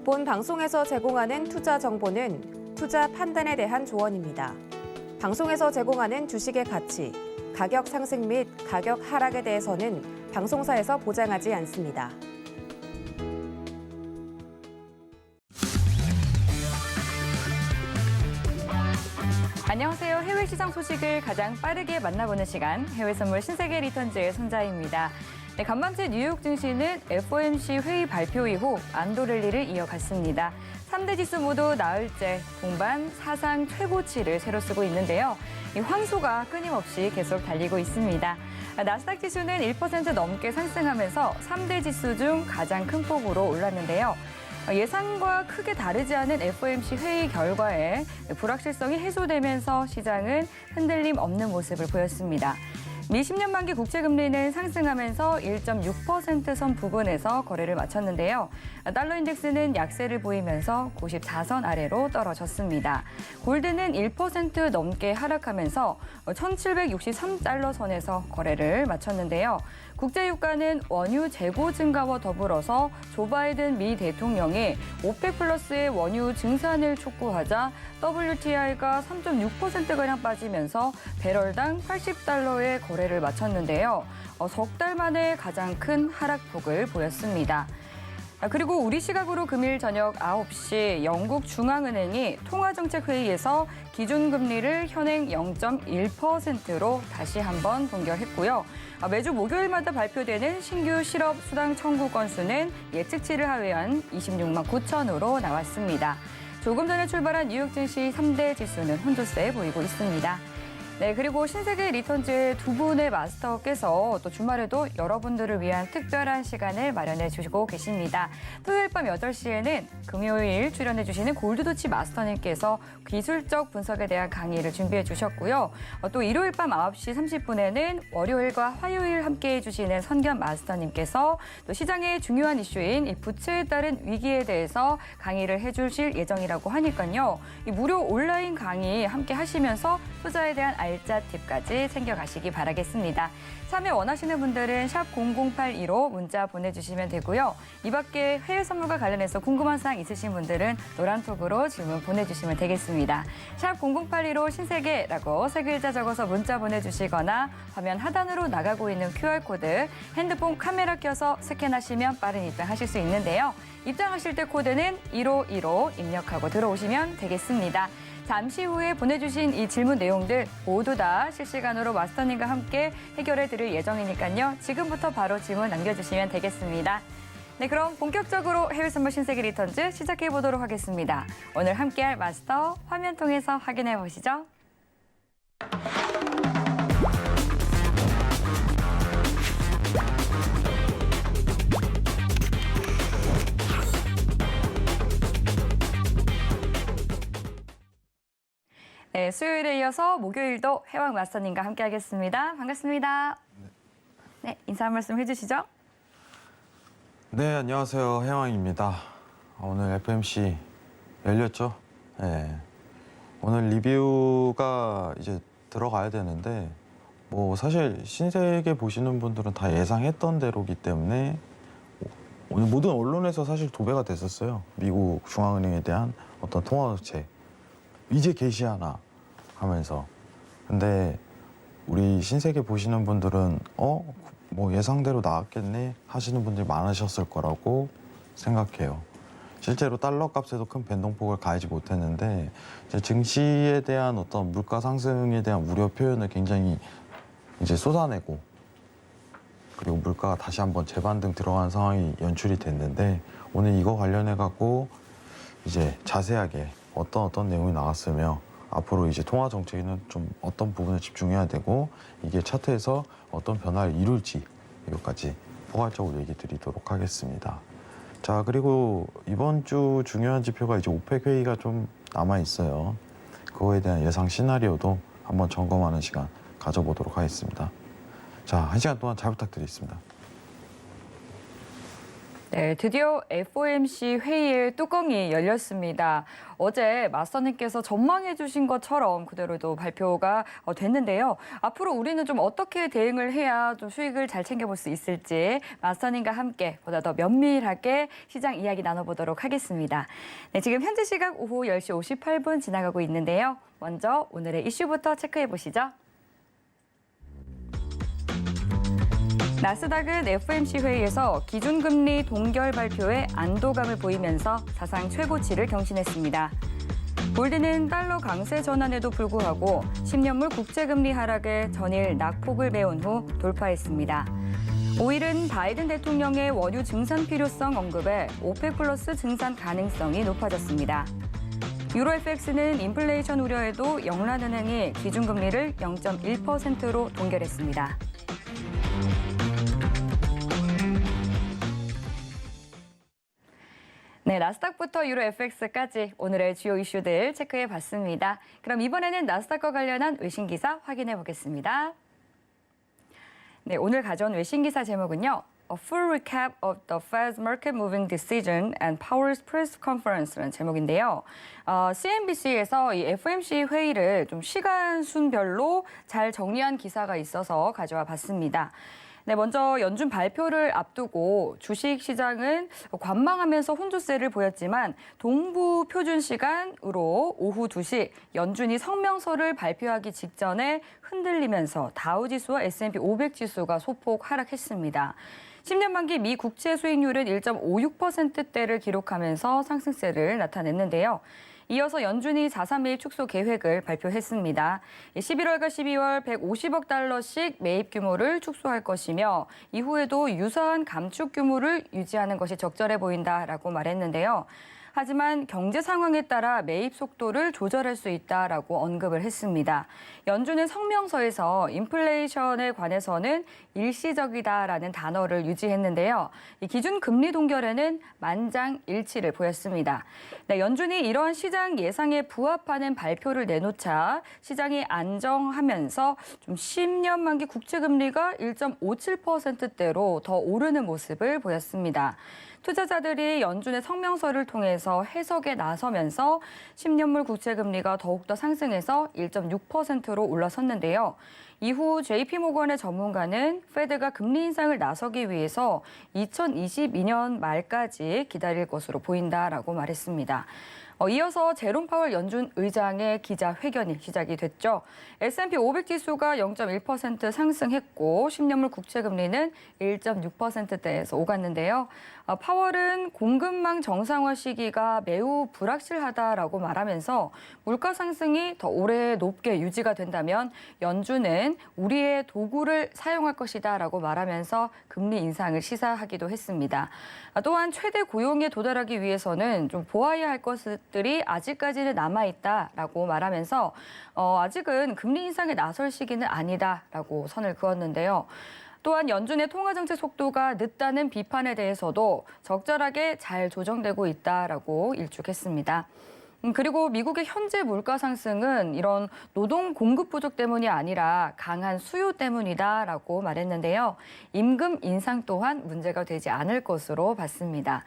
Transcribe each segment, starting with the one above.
본 방송에서 제공하는 투자 정보는 투자 판단에 대한 조언입니다. 방송에서 제공하는 주식의 가치, 가격 상승 및 가격 하락에 대해서는 방송사에서 보장하지 않습니다. 안녕하세요. 해외 시장 소식을 가장 빠르게 만나보는 시간, 해외 선물 신세계 리턴즈의 손자입니다. 네, 간밤새 뉴욕 증시는 FOMC 회의 발표 이후 안도 랠리를 이어갔습니다. 3대 지수 모두 나흘째 동반 사상 최고치를 새로 쓰고 있는데요. 이 황소가 끊임없이 계속 달리고 있습니다. 나스닥 지수는 1% 넘게 상승하면서 3대 지수 중 가장 큰 폭으로 올랐는데요. 예상과 크게 다르지 않은 FOMC 회의 결과에 불확실성이 해소되면서 시장은 흔들림 없는 모습을 보였습니다. 미 10년 만기 국채금리는 상승하면서 1.6% 선 부근에서 거래를 마쳤는데요. 달러 인덱스는 약세를 보이면서 94선 아래로 떨어졌습니다. 골드는 1% 넘게 하락하면서 1,763달러 선에서 거래를 마쳤는데요. 국제유가는 원유 재고 증가와 더불어서 조 바이든 미 대통령이 오펙 플러스의 원유 증산을 촉구하자 WTI가 3.6%가량 빠지면서 배럴당 80달러의 거래를 마쳤는데요. 석 달 만에 가장 큰 하락폭을 보였습니다. 그리고 우리 시각으로 금일 저녁 9시 영국 중앙은행이 통화정책회의에서 기준금리를 현행 0.1%로 다시 한번 동결했고요. 매주 목요일마다 발표되는 신규 실업 수당 청구 건수는 예측치를 하회한 26만 9천으로 나왔습니다. 조금 전에 출발한 뉴욕 증시 3대 지수는 혼조세 보이고 있습니다. 네, 그리고 신세계 리턴즈의 두 분의 마스터께서 또 주말에도 여러분들을 위한 특별한 시간을 마련해 주시고 계십니다. 토요일 밤 8시에는 금요일 출연해 주시는 골드도치 마스터님께서 기술적 분석에 대한 강의를 준비해 주셨고요. 또 일요일 밤 9시 30분에는 월요일과 화요일 함께해 주시는 선견 마스터님께서 또 시장의 중요한 이슈인 이 부채에 따른 위기에 대해서 강의를 해 주실 예정이라고 하니까요. 이 무료 온라인 강의 함께 하시면서 투자에 대한 알짜 팁까지 챙겨가시기 바라겠습니다. 참여 원하시는 분들은 샵 0082로 문자 보내주시면 되고요. 이 밖에 해외 선물과 관련해서 궁금한 사항 있으신 분들은 노란톡으로 질문 보내주시면 되겠습니다. 샵 0082로 신세계라고 세 글자 적어서 문자 보내주시거나 화면 하단으로 나가고 있는 QR코드 핸드폰 카메라 켜서 스캔하시면 빠른 입장하실 수 있는데요. 입장하실 때 코드는 1515 입력하고 들어오시면 되겠습니다. 잠시 후에 보내주신 이 질문 내용들 모두 다 실시간으로 마스터님과 함께 해결해 드릴 예정이니까요. 지금부터 바로 질문 남겨주시면 되겠습니다. 네, 그럼 본격적으로 해외 선물 신세계 리턴즈 시작해 보도록 하겠습니다. 오늘 함께할 마스터 화면 통해서 확인해 보시죠. 네, 수요일에 이어서 목요일도 해왕 마스터님과 함께하겠습니다. 반갑습니다. 네, 인사 한 말씀 해주시죠. 네, 안녕하세요. 해왕입니다. 오늘 FOMC 열렸죠? 네. 오늘 리뷰가 이제 들어가야 되는데 뭐 사실 신세계 보시는 분들은 다 예상했던 대로기 때문에 오늘 모든 언론에서 사실 도배가 됐었어요. 미국 중앙은행에 대한 어떤 통화정책 이제 개시하나 하면서. 근데 우리 신세계 보시는 분들은 뭐 예상대로 나왔겠네 하시는 분들이 많으셨을 거라고 생각해요. 실제로 달러 값에도 큰 변동폭을 가하지 못했는데 이제 증시에 대한 어떤 물가 상승에 대한 우려 표현을 굉장히 이제 쏟아내고 그리고 물가가 다시 한번 재반등 들어간 상황이 연출이 됐는데 오늘 이거 관련해 갖고 이제 자세하게 어떤 내용이 나왔으며 앞으로 이제 통화 정책에는 좀 어떤 부분에 집중해야 되고 이게 차트에서 어떤 변화를 이룰지 이것까지 포괄적으로 얘기 드리도록 하겠습니다. 자, 그리고 이번 주 중요한 지표가 이제 오펙 회의가 좀 남아 있어요. 그거에 대한 예상 시나리오도 한번 점검하는 시간 가져보도록 하겠습니다. 자, 1시간 동안 잘 부탁드리겠습니다. 네, 드디어 FOMC 회의의 뚜껑이 열렸습니다. 어제 마스터님께서 전망해 주신 것처럼 그대로도 발표가 됐는데요. 앞으로 우리는 좀 어떻게 대응을 해야 좀 수익을 잘 챙겨볼 수 있을지 마스터님과 함께 보다 더 면밀하게 시장 이야기 나눠보도록 하겠습니다. 네, 지금 현재 시각 오후 10시 58분 지나가고 있는데요. 먼저 오늘의 이슈부터 체크해 보시죠. 나스닥은 FOMC 회의에서 기준금리 동결 발표에 안도감을 보이면서 사상 최고치를 경신했습니다. 골드는 달러 강세 전환에도 불구하고 10년물 국제금리 하락에 전일 낙폭을 메운 후 돌파했습니다. 5일은 바이든 대통령의 원유 증산 필요성 언급에 오펙 플러스 증산 가능성이 높아졌습니다. 유로FX는 인플레이션 우려에도 영란은행이 기준금리를 0.1%로 동결했습니다. 네, 나스닥부터 유로FX까지 오늘의 주요 이슈들 체크해 봤습니다. 그럼 이번에는 나스닥과 관련한 외신 기사 확인해 보겠습니다. 네, 오늘 가져온 외신 기사 제목은요. A full recap of the Fed's market moving decision and Powell's press conference라는 제목인데요. CNBC에서 이 FOMC 회의를 좀 시간 순별로 잘 정리한 기사가 있어서 가져와 봤습니다. 네, 먼저 연준 발표를 앞두고 주식 시장은 관망하면서 혼조세를 보였지만 동부 표준 시간으로 오후 2시 연준이 성명서를 발표하기 직전에 흔들리면서 다우지수와 S&P 500 지수가 소폭 하락했습니다. 10년 만기 미 국채 수익률은 1.56%대를 기록하면서 상승세를 나타냈는데요. 이어서 연준이 자산 매입 축소 계획을 발표했습니다. 11월과 12월 150억 달러씩 매입 규모를 축소할 것이며 이후에도 유사한 감축 규모를 유지하는 것이 적절해 보인다라고 말했는데요. 하지만 경제 상황에 따라 매입 속도를 조절할 수 있다라고 언급을 했습니다. 연준은 성명서에서 인플레이션에 관해서는 일시적이다라는 단어를 유지했는데요. 이 기준 금리 동결에는 만장일치를 보였습니다. 네, 연준이 이러한 시장 예상에 부합하는 발표를 내놓자 시장이 안정하면서 좀 10년 만기 국채 금리가 1.57%대로 더 오르는 모습을 보였습니다. 투자자들이 연준의 성명서를 통해서 해석에 나서면서 10년물 국채금리가 더욱더 상승해서 1.6%로 올라섰는데요. 이후 JP모건의 전문가는 페드가 금리 인상을 나서기 위해서 2022년 말까지 기다릴 것으로 보인다라고 말했습니다. 이어서 제롬 파월 연준 의장의 기자회견이 시작이 됐죠. S&P 500 지수가 0.1% 상승했고 10년물 국채금리는 1.6%대에서 오갔는데요. 파월은 공급망 정상화 시기가 매우 불확실하다라고 말하면서 물가 상승이 더 오래 높게 유지가 된다면 연준은 우리의 도구를 사용할 것이다라고 말하면서 금리 인상을 시사하기도 했습니다. 또한 최대 고용에 도달하기 위해서는 좀 보아야 할 것들이 아직까지는 남아있다라고 말하면서 아직은 금리 인상에 나설 시기는 아니다라고 선을 그었는데요. 또한 연준의 통화정책 속도가 늦다는 비판에 대해서도 적절하게 잘 조정되고 있다라고 일축했습니다. 그리고 미국의 현재 물가 상승은 이런 노동 공급 부족 때문이 아니라 강한 수요 때문이다라고 말했는데요. 임금 인상 또한 문제가 되지 않을 것으로 봤습니다.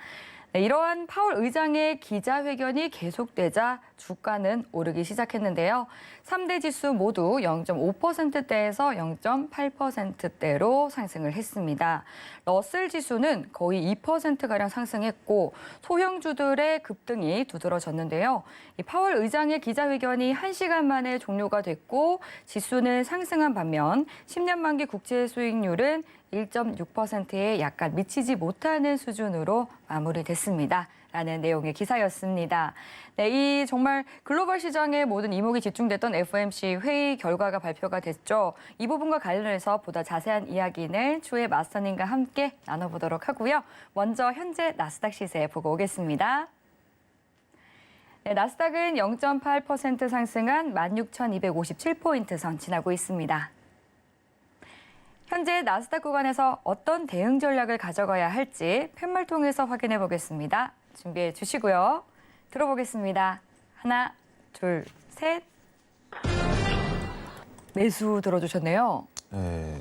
네, 이러한 파월 의장의 기자회견이 계속되자 주가는 오르기 시작했는데요. 3대 지수 모두 0.5%대에서 0.8%대로 상승을 했습니다. 러셀 지수는 거의 2%가량 상승했고 소형주들의 급등이 두드러졌는데요. 이 파월 의장의 기자회견이 1시간 만에 종료가 됐고 지수는 상승한 반면 10년 만기 국채 수익률은 1.6%에 약간 미치지 못하는 수준으로 마무리됐습니다. 라는 내용의 기사였습니다. 네, 이 정말 글로벌 시장의 모든 이목이 집중됐던 FOMC 회의 결과가 발표가 됐죠. 이 부분과 관련해서 보다 자세한 이야기는 추후에 마스터님과 함께 나눠보도록 하고요. 먼저 현재 나스닥 시세 보고 오겠습니다. 네, 나스닥은 0.8% 상승한 16,257포인트 선 지나고 있습니다. 현재 나스닥 구간에서 어떤 대응 전략을 가져가야 할지 팻말 통해서 확인해 보겠습니다. 준비해 주시고요. 들어보겠습니다. 하나, 둘, 셋. 매수 들어주셨네요. 네,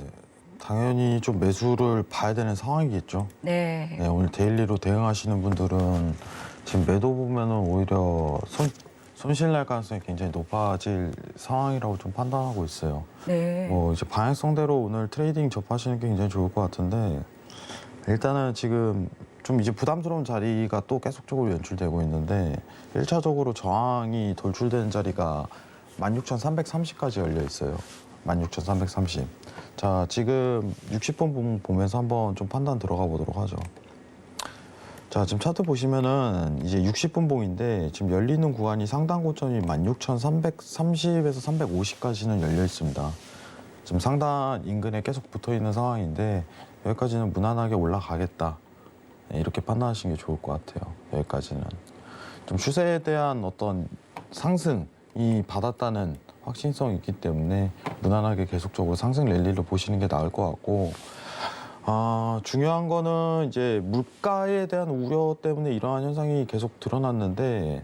당연히 좀 매수를 봐야 되는 상황이겠죠. 네. 네, 오늘 데일리로 대응하시는 분들은 지금 매도 보면은 오히려 손실 날 가능성이 굉장히 높아질 상황이라고 좀 판단하고 있어요. 네. 뭐 이제 방향성대로 오늘 트레이딩 접하시는 게 굉장히 좋을 것 같은데 일단은 지금 좀 이제 부담스러운 자리가 또 계속적으로 연출되고 있는데 1차적으로 저항이 돌출되는 자리가 16,330까지 열려 있어요. 16,330. 자, 지금 60분 보면서 한번 좀 판단 들어가 보도록 하죠. 자, 지금 차트 보시면은 이제 60분 봉인데 지금 열리는 구간이 상단 고점이 16,330에서 350까지는 열려 있습니다. 지금 상단 인근에 계속 붙어 있는 상황인데 여기까지는 무난하게 올라가겠다. 네, 이렇게 판단하시는 게 좋을 것 같아요. 여기까지는. 좀 추세에 대한 어떤 상승이 받았다는 확신성이 있기 때문에 무난하게 계속적으로 상승 랠리를 보시는 게 나을 것 같고 중요한 거는 이제 물가에 대한 우려 때문에 이러한 현상이 계속 드러났는데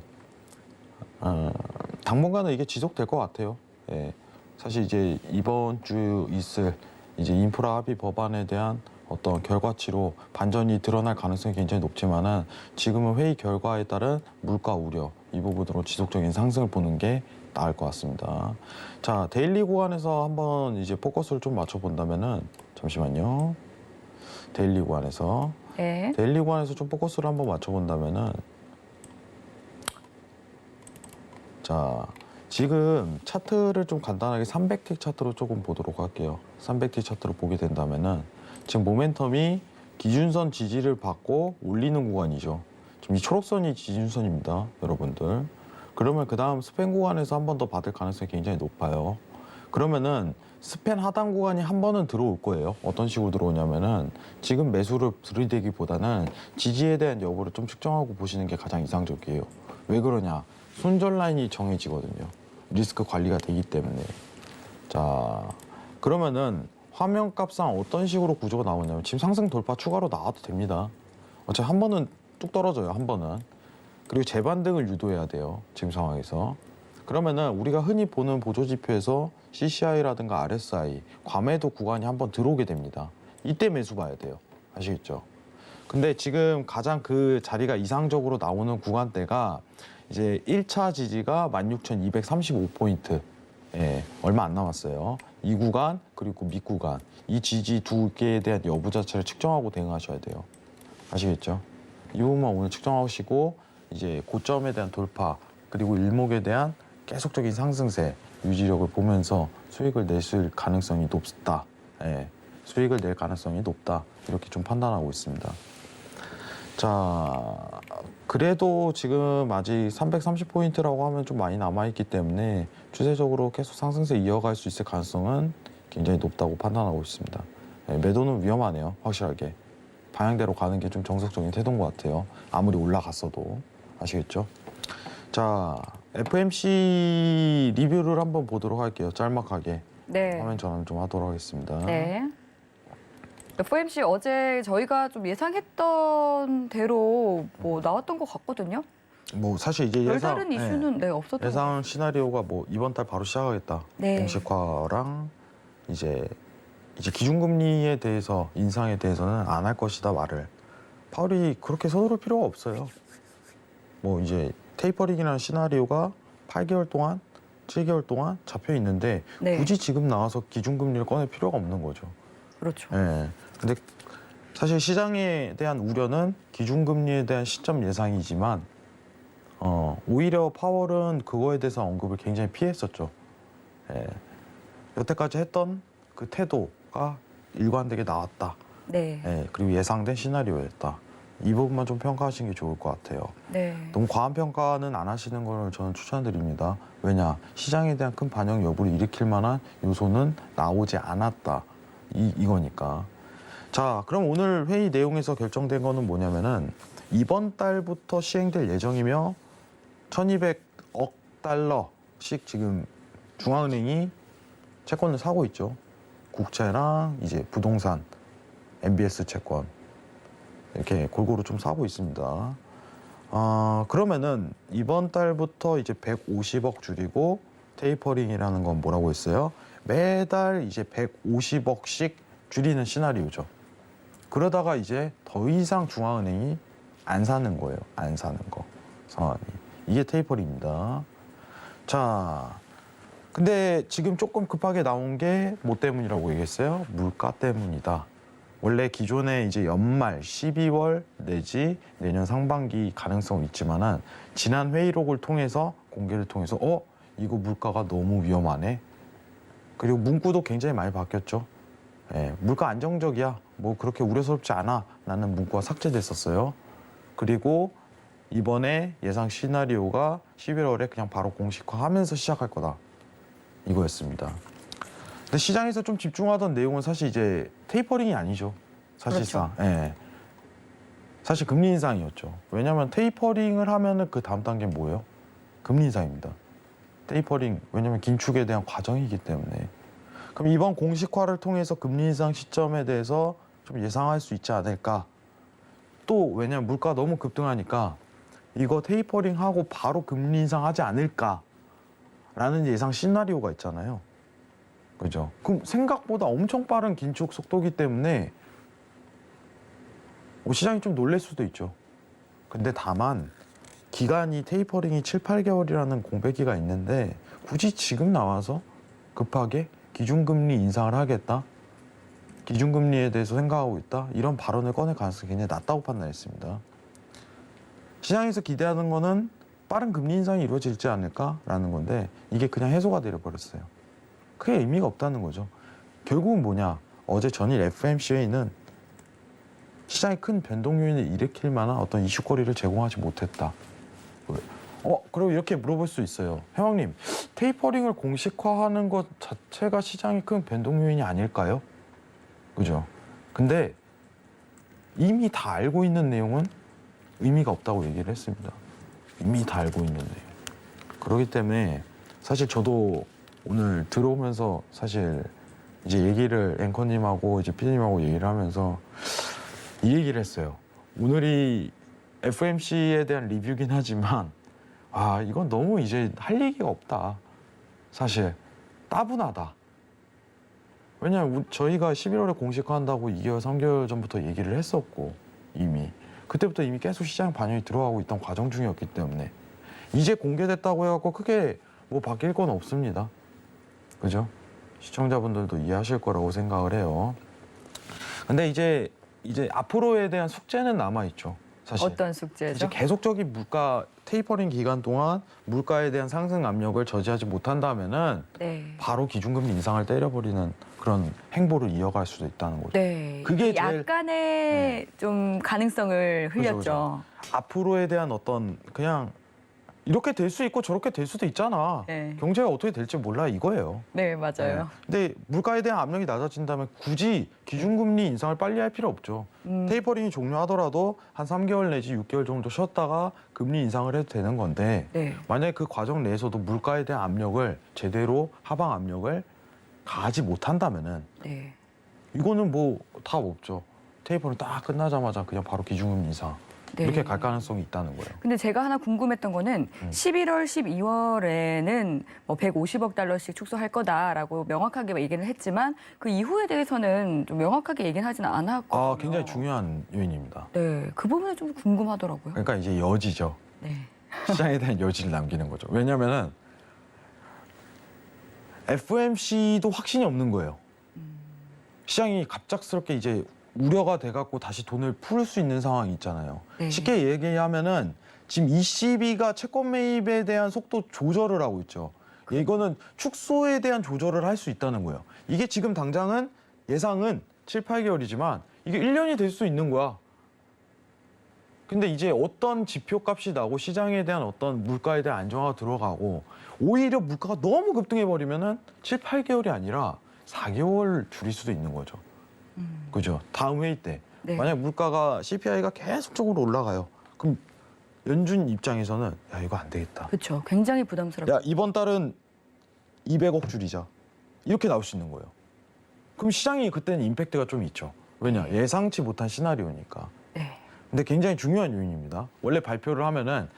당분간은 이게 지속될 것 같아요. 예. 사실 이제 이번 주 있을 이제 인프라 합의 법안에 대한 어떤 결과치로 반전이 드러날 가능성이 굉장히 높지만은 지금은 회의 결과에 따른 물가 우려 이 부분으로 지속적인 상승을 보는 게 나을 것 같습니다. 자, 데일리 구간에서 한번 이제 포커스를 좀 맞춰 본다면은 잠시만요. 데일리 구간에서 네. 데일리 구간에서 좀 포커스를 한번 맞춰 본다면은 자, 지금 차트를 좀 간단하게 300틱 차트로 조금 보도록 할게요. 300틱 차트로 보게 된다면은 지금 모멘텀이 기준선 지지를 받고 올리는 구간이죠. 지금 이 초록선이 기준선입니다, 여러분들. 그러면 그 다음 스팬 구간에서 한 번 더 받을 가능성이 굉장히 높아요. 그러면은 스팬 하단 구간이 한 번은 들어올 거예요. 어떤 식으로 들어오냐면은 지금 매수를 들이대기보다는 지지에 대한 여부를 좀 측정하고 보시는 게 가장 이상적이에요. 왜 그러냐? 손절 라인이 정해지거든요. 리스크 관리가 되기 때문에. 자, 그러면은 화면값상 어떤 식으로 구조가 나오냐면 지금 상승 돌파 추가로 나와도 됩니다. 어차피 한 번은 뚝 떨어져요. 한 번은. 그리고 재반등을 유도해야 돼요. 지금 상황에서. 그러면은 우리가 흔히 보는 보조지표에서 CCI라든가 RSI, 과매도 구간이 한번 들어오게 됩니다. 이때 매수 봐야 돼요. 아시겠죠? 근데 지금 가장 그 자리가 이상적으로 나오는 구간대가 이제 1차 지지가 16,235포인트. 예, 얼마 안 남았어요. 이 구간 그리고 밑구간. 이 지지 두 개에 대한 여부 자체를 측정하고 대응하셔야 돼요. 아시겠죠? 이 부분만 오늘 측정하시고 이제 고점에 대한 돌파 그리고 일목에 대한 계속적인 상승세 유지력을 보면서 수익을 내실 가능성이 높다. 예, 수익을 낼 가능성이 높다. 이렇게 좀 판단하고 있습니다. 자, 그래도 지금 아직 330포인트라고 하면 좀 많이 남아있기 때문에 추세적으로 계속 상승세 이어갈 수 있을 가능성은 굉장히 높다고 판단하고 있습니다. 예, 매도는 위험하네요. 확실하게. 방향대로 가는 게 좀 정석적인 태도인 것 같아요. 아무리 올라갔어도. 아시겠죠? 자, FMC 리뷰를 한번 보도록 할게요. 짤막하게. 네. 화면 전환 좀 하도록 하겠습니다. 네. FOMC 어제 저희가 좀 예상했던 대로 뭐 나왔던 것 같거든요. 뭐 사실 이제 별다른 이슈는 네, 없었던 것 같아요. 예상 시나리오가 뭐 이번 달 바로 시작하겠다. 네. 공식화랑 이제 기준금리에 대해서 인상에 대해서는 안 할 것이다 말을. 파월이 그렇게 서두를 필요가 없어요. 뭐 이제 테이퍼링이라는 시나리오가 8개월 동안, 7개월 동안 잡혀 있는데 네. 굳이 지금 나와서 기준금리를 꺼낼 필요가 없는 거죠. 그렇죠. 예. 근데 사실 시장에 대한 우려는 기준금리에 대한 시점 예상이지만 오히려 파월은 그거에 대해서 언급을 굉장히 피했었죠. 예. 여태까지 했던 그 태도가 일관되게 나왔다. 네. 예. 그리고 예상된 시나리오였다. 이 부분만 좀 평가하시는 게 좋을 것 같아요. 네. 너무 과한 평가는 안 하시는 걸 저는 추천드립니다. 왜냐? 시장에 대한 큰 반영 여부를 일으킬 만한 요소는 나오지 않았다. 이거니까. 자, 그럼 오늘 회의 내용에서 결정된 거는 뭐냐면은 이번 달부터 시행될 예정이며 1,200억 달러씩 지금 중앙은행이 채권을 사고 있죠. 국채랑 이제 부동산, MBS 채권 이렇게 골고루 좀 사고 있습니다. 그러면은 이번 달부터 이제 150억 줄이고 테이퍼링이라는 건 뭐라고 했어요? 매달 이제 150억씩 줄이는 시나리오죠. 그러다가 이제 더 이상 중앙은행이 안 사는 거예요. 안 사는 거 상황이. 이게 테이퍼링입니다. 자, 근데 지금 조금 급하게 나온 게 뭐 때문이라고 얘기했어요? 물가 때문이다. 원래 기존에 이제 연말 12월 내지 내년 상반기 가능성 있지만은 지난 회의록을 통해서 공개를 통해서 이거 물가가 너무 위험하네. 그리고 문구도 굉장히 많이 바뀌었죠. 예, 물가 안정적이야. 뭐 그렇게 우려스럽지 않아. 라는 문구가 삭제됐었어요. 그리고 이번에 예상 시나리오가 11월에 그냥 바로 공식화하면서 시작할 거다. 이거였습니다. 근데 시장에서 좀 집중하던 내용은 사실 이제 테이퍼링이 아니죠. 사실상. 그렇죠. 예. 사실 금리 인상이었죠. 왜냐하면 테이퍼링을 하면은 그 다음 단계는 뭐예요? 금리 인상입니다. 테이퍼링, 왜냐하면 긴축에 대한 과정이기 때문에. 그럼 이번 공식화를 통해서 금리 인상 시점에 대해서 좀 예상할 수 있지 않을까? 또 왜냐하면 물가 너무 급등하니까 이거 테이퍼링하고 바로 금리 인상하지 않을까? 라는 예상 시나리오가 있잖아요. 그죠? 그럼 생각보다 엄청 빠른 긴축 속도기 때문에 시장이 좀 놀랄 수도 있죠. 근데 다만 기간이 테이퍼링이 7, 8개월이라는 공백기가 있는데 굳이 지금 나와서 급하게 기준금리 인상을 하겠다? 기준금리에 대해서 생각하고 있다? 이런 발언을 꺼낼 가능성이 굉장히 낮다고 판단했습니다. 시장에서 기대하는 거는 빠른 금리 인상이 이루어지지 않을까라는 건데 이게 그냥 해소가 되어버렸어요. 크게 의미가 없다는 거죠. 결국은 뭐냐? 어제 전일 FOMC 회의는 시장에 큰 변동 요인을 일으킬 만한 어떤 이슈거리를 제공하지 못했다. 그리고 이렇게 물어볼 수 있어요. 회왕님, 테이퍼링을 공식화하는 것 자체가 시장에 큰 변동 요인이 아닐까요? 그죠? 근데 이미 다 알고 있는 내용은 의미가 없다고 얘기를 했습니다. 이미 다 알고 있는 내용. 그렇기 때문에 사실 저도 오늘 들어오면서 사실 이제 얘기를 앵커님하고 이제 피디님하고 얘기를 하면서 이 얘기를 했어요. 오늘이 FOMC에 대한 리뷰긴 하지만 이건 너무 이제 할 얘기가 없다. 사실 따분하다. 왜냐하면 저희가 11월에 공식화한다고 2개월, 3개월 전부터 얘기를 했었고 이미 그때부터 이미 계속 시장 반영이 들어가고 있던 과정 중이었기 때문에 이제 공개됐다고 해갖고 크게 뭐 바뀔 건 없습니다. 그죠? 시청자분들도 이해하실 거라고 생각을 해요. 근데 이제 앞으로에 대한 숙제는 남아있죠. 사실. 어떤 숙제죠? 이제 계속적인 물가 테이퍼링 기간 동안 물가에 대한 상승 압력을 저지하지 못한다면은 네. 바로 기준금리 인상을 때려버리는 그런 행보를 이어갈 수도 있다는 거죠. 네. 그게 제일- 약간의 좀 가능성을 흘렸죠. 그죠. 앞으로에 대한 어떤 그냥 이렇게 될 수 있고 저렇게 될 수도 있잖아. 네. 경제가 어떻게 될지 몰라 이거예요. 네, 맞아요. 근데 물가에 대한 압력이 낮아진다면 굳이 기준금리 인상을 빨리 할 필요 없죠. 테이퍼링이 종료하더라도 한 3개월 내지 6개월 정도 쉬었다가 금리 인상을 해도 되는 건데 네. 만약에 그 과정 내에서도 물가에 대한 압력을 제대로 하방 압력을 가하지 못한다면은 네. 이거는 뭐 답 없죠. 테이퍼링 딱 끝나자마자 그냥 바로 기준금리 인상 네. 이렇게 갈 가능성이 있다는 거예요. 근데 제가 하나 궁금했던 거는 11월, 12월에는 뭐 150억 달러씩 축소할 거다라고 명확하게 얘기를 했지만 그 이후에 대해서는 좀 명확하게 얘기는 하지는 않았거든요. 굉장히 중요한 요인입니다. 네, 그 부분이 좀 궁금하더라고요. 그러니까 이제 여지죠. 네. 시장에 대한 여지를 남기는 거죠. 왜냐면은 FOMC도 확신이 없는 거예요. 시장이 갑작스럽게 이제 우려가 돼갖고 다시 돈을 풀 수 있는 상황이 있잖아요. 네. 쉽게 얘기하면은 지금 ECB가 채권 매입에 대한 속도 조절을 하고 있죠. 이거는 축소에 대한 조절을 할 수 있다는 거예요. 이게 지금 당장은 예상은 7, 8개월이지만 이게 1년이 될 수 있는 거야. 근데 이제 어떤 지표값이 나고 시장에 대한 어떤 물가에 대한 안정화가 들어가고 오히려 물가가 너무 급등해버리면은 7, 8개월이 아니라 4개월 줄일 수도 있는 거죠. 그죠? 다음 회의 때. 네. 만약 물가가 CPI가 계속적으로 올라가요. 그럼 연준 입장에서는 야 이거 안 되겠다. 그렇죠. 굉장히 부담스럽죠. 야 이번 달은 200억 줄이자. 이렇게 나올 수 있는 거예요. 그럼 시장이 그때는 임팩트가 좀 있죠. 왜냐? 예상치 못한 시나리오니까. 네. 근데 굉장히 중요한 요인입니다. 원래 발표를 하면은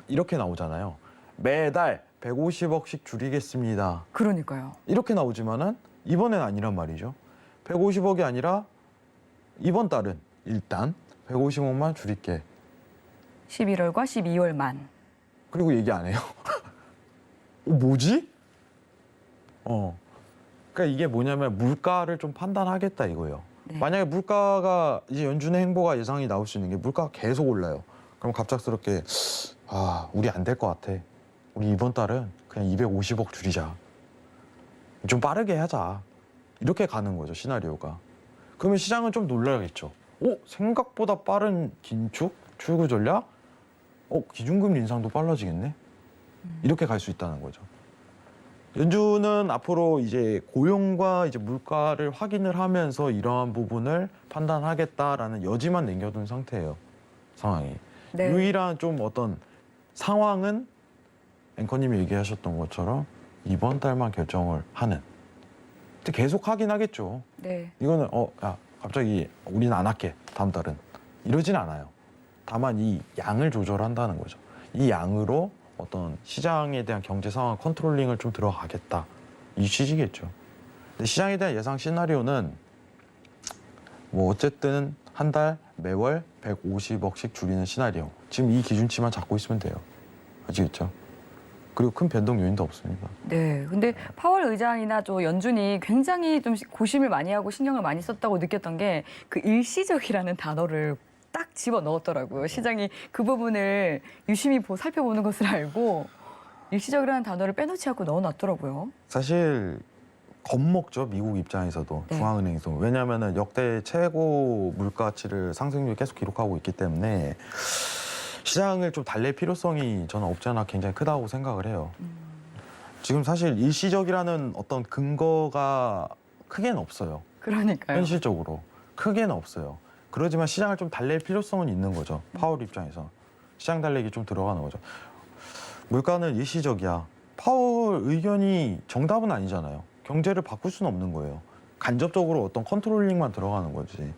이렇게 나오잖아요. 매달 150억씩 줄이겠습니다. 그러니까요. 이렇게 나오지만은 이번엔 아니란 말이죠. 150억이 아니라 이번 달은 일단 150억만 줄일게. 11월과 12월만. 그리고 얘기 안 해요. 뭐지? 그러니까 이게 뭐냐면 물가를 좀 판단하겠다 이거예요. 네. 만약에 물가가 이제 연준의 행보가 예상이 나올 수 있는 게 물가가 계속 올라요. 그럼 갑작스럽게 우리 안 될 것 같아. 우리 이번 달은 그냥 250억 줄이자. 좀 빠르게 하자. 이렇게 가는 거죠, 시나리오가. 그러면 시장은 좀 놀라겠죠. 생각보다 빠른 긴축? 출구 전략? 기준금리 인상도 빨라지겠네? 이렇게 갈 수 있다는 거죠. 연준은 앞으로 이제 고용과 이제 물가를 확인을 하면서 이러한 부분을 판단하겠다라는 여지만 남겨둔 상태예요. 상황이. 네. 유일한 좀 어떤 상황은 앵커님이 얘기하셨던 것처럼 이번 달만 결정을 하는. 근데 계속 하긴 하겠죠. 네. 이거는 야 갑자기 우리는 안 할게 다음 달은 이러진 않아요. 다만 이 양을 조절한다는 거죠. 이 양으로 어떤 시장에 대한 경제 상황 컨트롤링을 좀 들어가겠다 이 취지겠죠. 근데 시장에 대한 예상 시나리오는 뭐 어쨌든 한 달 매월 150억씩 줄이는 시나리오. 지금 이 기준치만 잡고 있으면 돼요. 아시겠죠? 그리고 큰 변동 요인도 없습니다. 네. 근데 파월 의장이나 또 연준이 굉장히 좀 고심을 많이 하고 신경을 많이 썼다고 느꼈던 게 그 일시적이라는 단어를 딱 집어 넣었더라고요. 시장이 그 부분을 유심히 살펴보는 것을 알고 일시적이라는 단어를 빼놓지 않고 넣어놨더라고요. 사실 겁먹죠, 미국 입장에서도. 네. 중앙은행에서. 왜냐하면 역대 최고 물가치를 상승률 계속 기록하고 있기 때문에 시장을 좀 달랠 필요성이 저는 없지 않아 굉장히 크다고 생각을 해요. 지금 사실 일시적이라는 어떤 근거가 크게는 없어요. 그러니까요. 현실적으로 크게는 없어요. 그러지만 시장을 좀 달랠 필요성은 있는 거죠. 파월 입장에서 시장 달래기 좀 들어가는 거죠. 물가는 일시적이야. 파월 의견이 정답은 아니잖아요. 경제를 바꿀 수는 없는 거예요. 간접적으로 어떤 컨트롤링만 들어가는 거지.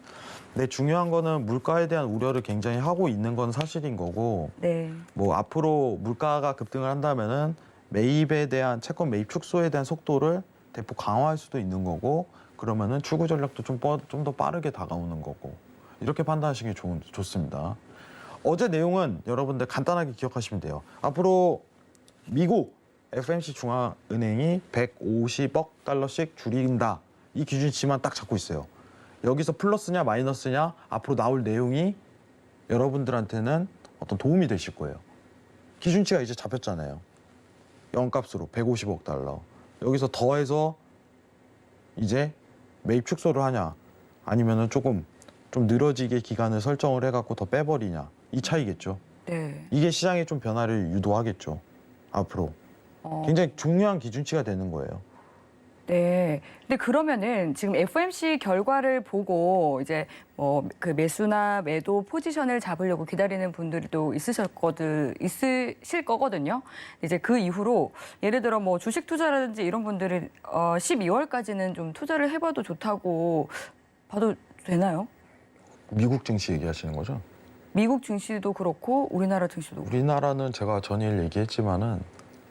근데 중요한 거는 물가에 대한 우려를 굉장히 하고 있는 건 사실인 거고, 네. 뭐 앞으로 물가가 급등을 한다면은 매입에 대한 채권 매입 축소에 대한 속도를 대폭 강화할 수도 있는 거고, 그러면은 출구 전략도 좀 더 빠르게 다가오는 거고, 이렇게 판단하시는 게 좋습니다. 어제 내용은 여러분들 간단하게 기억하시면 돼요. 앞으로 미국 FMC 중앙은행이 150억 달러씩 줄인다. 이 기준치만 딱 잡고 있어요. 여기서 플러스냐 마이너스냐 앞으로 나올 내용이 여러분들한테는 어떤 도움이 되실 거예요. 기준치가 이제 잡혔잖아요. 0값으로 150억 달러. 여기서 더해서 이제 매입 축소를 하냐 아니면은 조금 좀 늘어지게 기간을 설정을 해갖고 더 빼버리냐 이 차이겠죠. 네. 이게 시장에 좀 변화를 유도하겠죠. 앞으로. 굉장히 중요한 기준치가 되는 거예요. 네. 근데 그러면은 지금 FOMC 결과를 보고 이제 뭐 그 매수나 매도 포지션을 잡으려고 기다리는 분들도 있으실 거거든요. 이제 그 이후로 예를 들어 뭐 주식 투자라든지 이런 분들은 12월까지는 좀 투자를 해봐도 좋다고 봐도 되나요? 미국 증시 얘기하시는 거죠? 미국 증시도 그렇고 우리나라 증시도 그렇고 우리나라는 제가 전일 얘기했지만은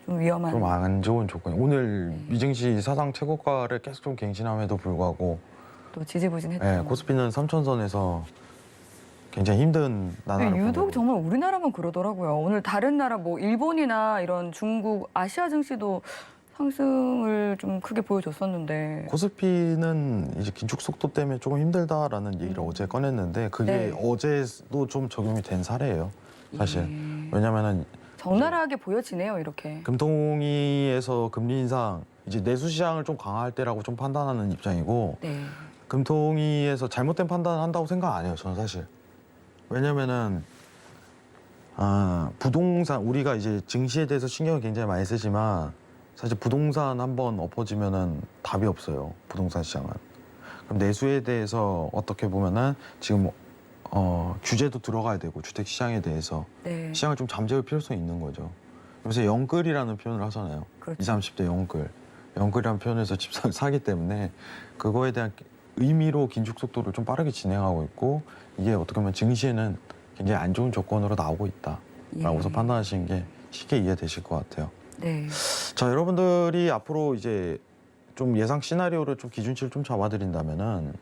좀 위험한. 좀 안 좋은 조건이. 오늘 미증시 사상 최고가를 계속 좀 갱신함에도 불구하고 또 지지부진했죠. 코스피는 3천선에서 굉장히 힘든 나날을 유독 보내고. 정말 우리나라만 그러더라고요. 오늘 다른 나라 뭐 일본이나 이런 중국, 아시아 증시도 상승을 좀 크게 보여줬었는데. 코스피는 이제 긴축 속도 때문에 조금 힘들다라는 얘기를 어제 꺼냈는데 그게 네. 어제도 좀 적용이 된 사례예요. 사실. 예. 왜냐면은 적나라하게 보여지네요, 이렇게. 금통위에서 금리 인상 이제 내수 시장을 좀 강화할 때라고 좀 판단하는 입장이고 네. 금통위에서 잘못된 판단을 한다고 생각 안 해요. 저는 사실. 왜냐면은 부동산 우리가 이제 증시에 대해서 신경을 굉장히 많이 쓰지만 사실 부동산 한번 엎어지면은 답이 없어요. 부동산 시장은. 그럼 내수에 대해서 어떻게 보면은 지금 규제도 들어가야 되고 주택 시장에 대해서 네. 시장을 좀 잠재울 필요성이 있는 거죠. 요새 영끌이라는 표현을 하잖아요. 그렇죠. 20, 30대 영끌. 영끌이라는 표현에서 집사를 사기 때문에 그거에 대한 의미로 긴축 속도를 좀 빠르게 진행하고 있고 이게 어떻게 보면 증시에는 굉장히 안 좋은 조건으로 나오고 있다라고서 예. 판단하시는 게 쉽게 이해되실 것 같아요. 네. 자, 여러분들이 앞으로 이제 좀 예상 시나리오를 좀 기준치를 좀 잡아드린다면은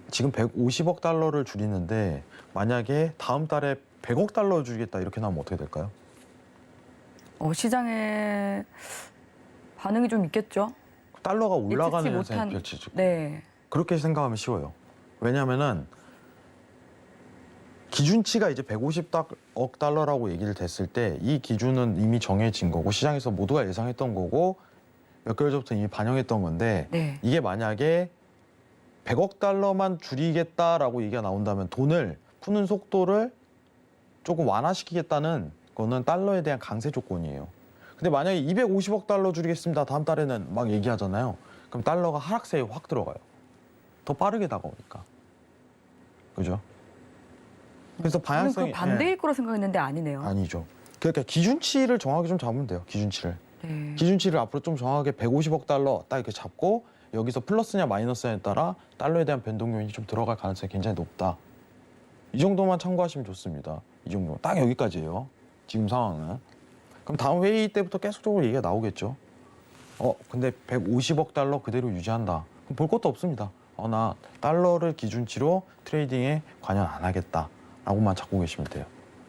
지금 150억 달러를 줄이는데 만약에 다음 달에 100억 달러 줄이겠다 이렇게 나오면 어떻게 될까요? 시장에 반응이 좀 있겠죠? 달러가 올라가는 예측치 현상이 못한- 펼치죠. 네. 그렇게 생각하면 쉬워요. 왜냐하면은 기준치가 이제 150억 달러라고 얘기를 됐을 때 이 기준은 이미 정해진 거고 시장에서 모두가 예상했던 거고 몇 개월 전부터 이미 반영했던 건데 네. 이게 만약에 100억 달러만 줄이겠다라고 얘기가 나온다면 돈을 푸는 속도를 조금 완화시키겠다는 거는 달러에 대한 강세 조건이에요. 근데 만약에 250억 달러 줄이겠습니다. 다음 달에는 막 얘기하잖아요. 그럼 달러가 하락세에 확 들어가요. 더 빠르게 다가오니까. 그죠? 그래서 저는 그 방향성이 반대일 거라 생각했는데 아니네요. 아니죠. 그러니까 기준치를 정확하게 좀 잡으면 돼요. 기준치를. 네. 기준치를 앞으로 좀 정확하게 150억 달러 딱 이렇게 잡고 여기서 플러스냐 마이너스냐에 따라 달러에 대한 변동 요인이 좀 들어갈 가능성이 굉장히 높다. 이 정도만 참고하시면 좋습니다. 이 정도. 딱 여기까지예요. 지금 상황은. 그럼 다음 회의 때부터 계속적으로 얘기가 나오겠죠. 근데 150억 달러 그대로 유지한다. 그럼 볼 것도 없습니다. 나 달러를 기준치로 트레이딩에 관여 안 하겠다. 라고만 잡고 계시면 돼요.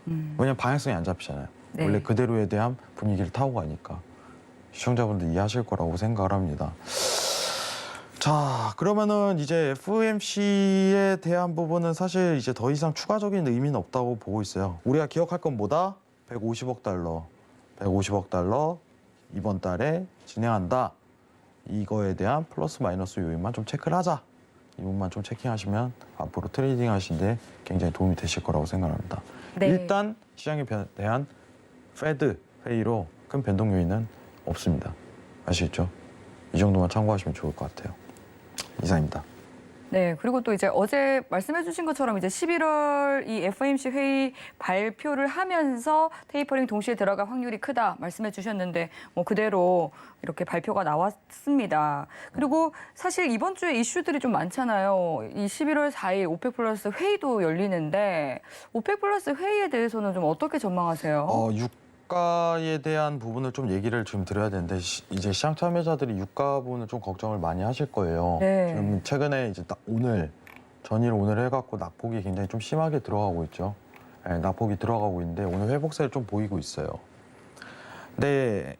왜냐면 방향성이 안 잡히잖아요. 네. 원래 그대로에 대한 분위기를 타고 가니까. 시청자분들 이해하실 거라고 생각을 합니다. 자, 그러면은 이제 FOMC에 대한 부분은 사실 이제 더 이상 추가적인 의미는 없다고 보고 있어요. 우리가 기억할 건 뭐다? 150억 달러. 150억 달러 이번 달에 진행한다. 이거에 대한 플러스 마이너스 요인만 좀 체크를 하자. 이 부분만 좀 체킹하시면 앞으로 트레이딩 하시는데 굉장히 도움이 되실 거라고 생각합니다. 네. 일단 시장에 대한 페드 회의로 큰 변동 요인은 없습니다. 아시겠죠? 이 정도만 참고하시면 좋을 것 같아요. 이상입니다. 네, 그리고 또 이제 어제 말씀해주신 것처럼 이제 11월 이 FOMC 회의 발표를 하면서 테이퍼링 동시에 들어갈 확률이 크다 말씀해주셨는데 뭐 그대로 이렇게 발표가 나왔습니다. 그리고 사실 이번 주에 이슈들이 좀 많잖아요. 이 11월 4일 오펙 플러스 회의도 열리는데 오펙 플러스 회의에 대해서는 좀 어떻게 전망하세요? 유가에 대한 부분을 좀 얘기를 좀 드려야 되는데 이제 시장 참여자들이 유가 부분을 좀 걱정을 많이 하실 거예요. 네. 지금 최근에 이제 딱 전일 오늘 해갖고 낙폭이 굉장히 좀 심하게 들어가고 있죠. 네, 낙폭이 들어가고 있는데 오늘 회복세를 좀 보이고 있어요. 근데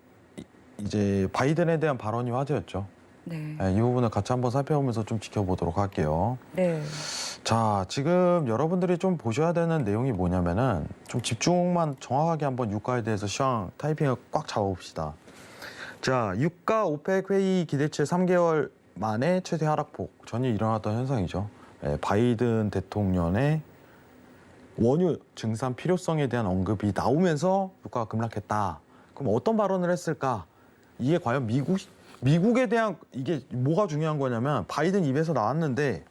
이제 바이든에 대한 발언이 화제였죠. 네. 네, 이 부분을 같이 한번 살펴보면서 좀 지켜보도록 할게요. 네. 자, 지금 여러분들이 좀 보셔야 되는 내용이 뭐냐면은 좀 집중만 정확하게 한번 유가에 대해서 시황 타이핑을 꽉 잡아봅시다. 자, 유가 오펙 회의 기대치 3개월 만에 최대 하락폭 전이 일어났던 현상이죠. 바이든 대통령의 원유 증산 필요성에 대한 언급이 나오면서 유가가 급락했다. 그럼 어떤 발언을 했을까? 이게 과연 미국에 대한 이게 뭐가 중요한 거냐면 바이든 입에서 나왔는데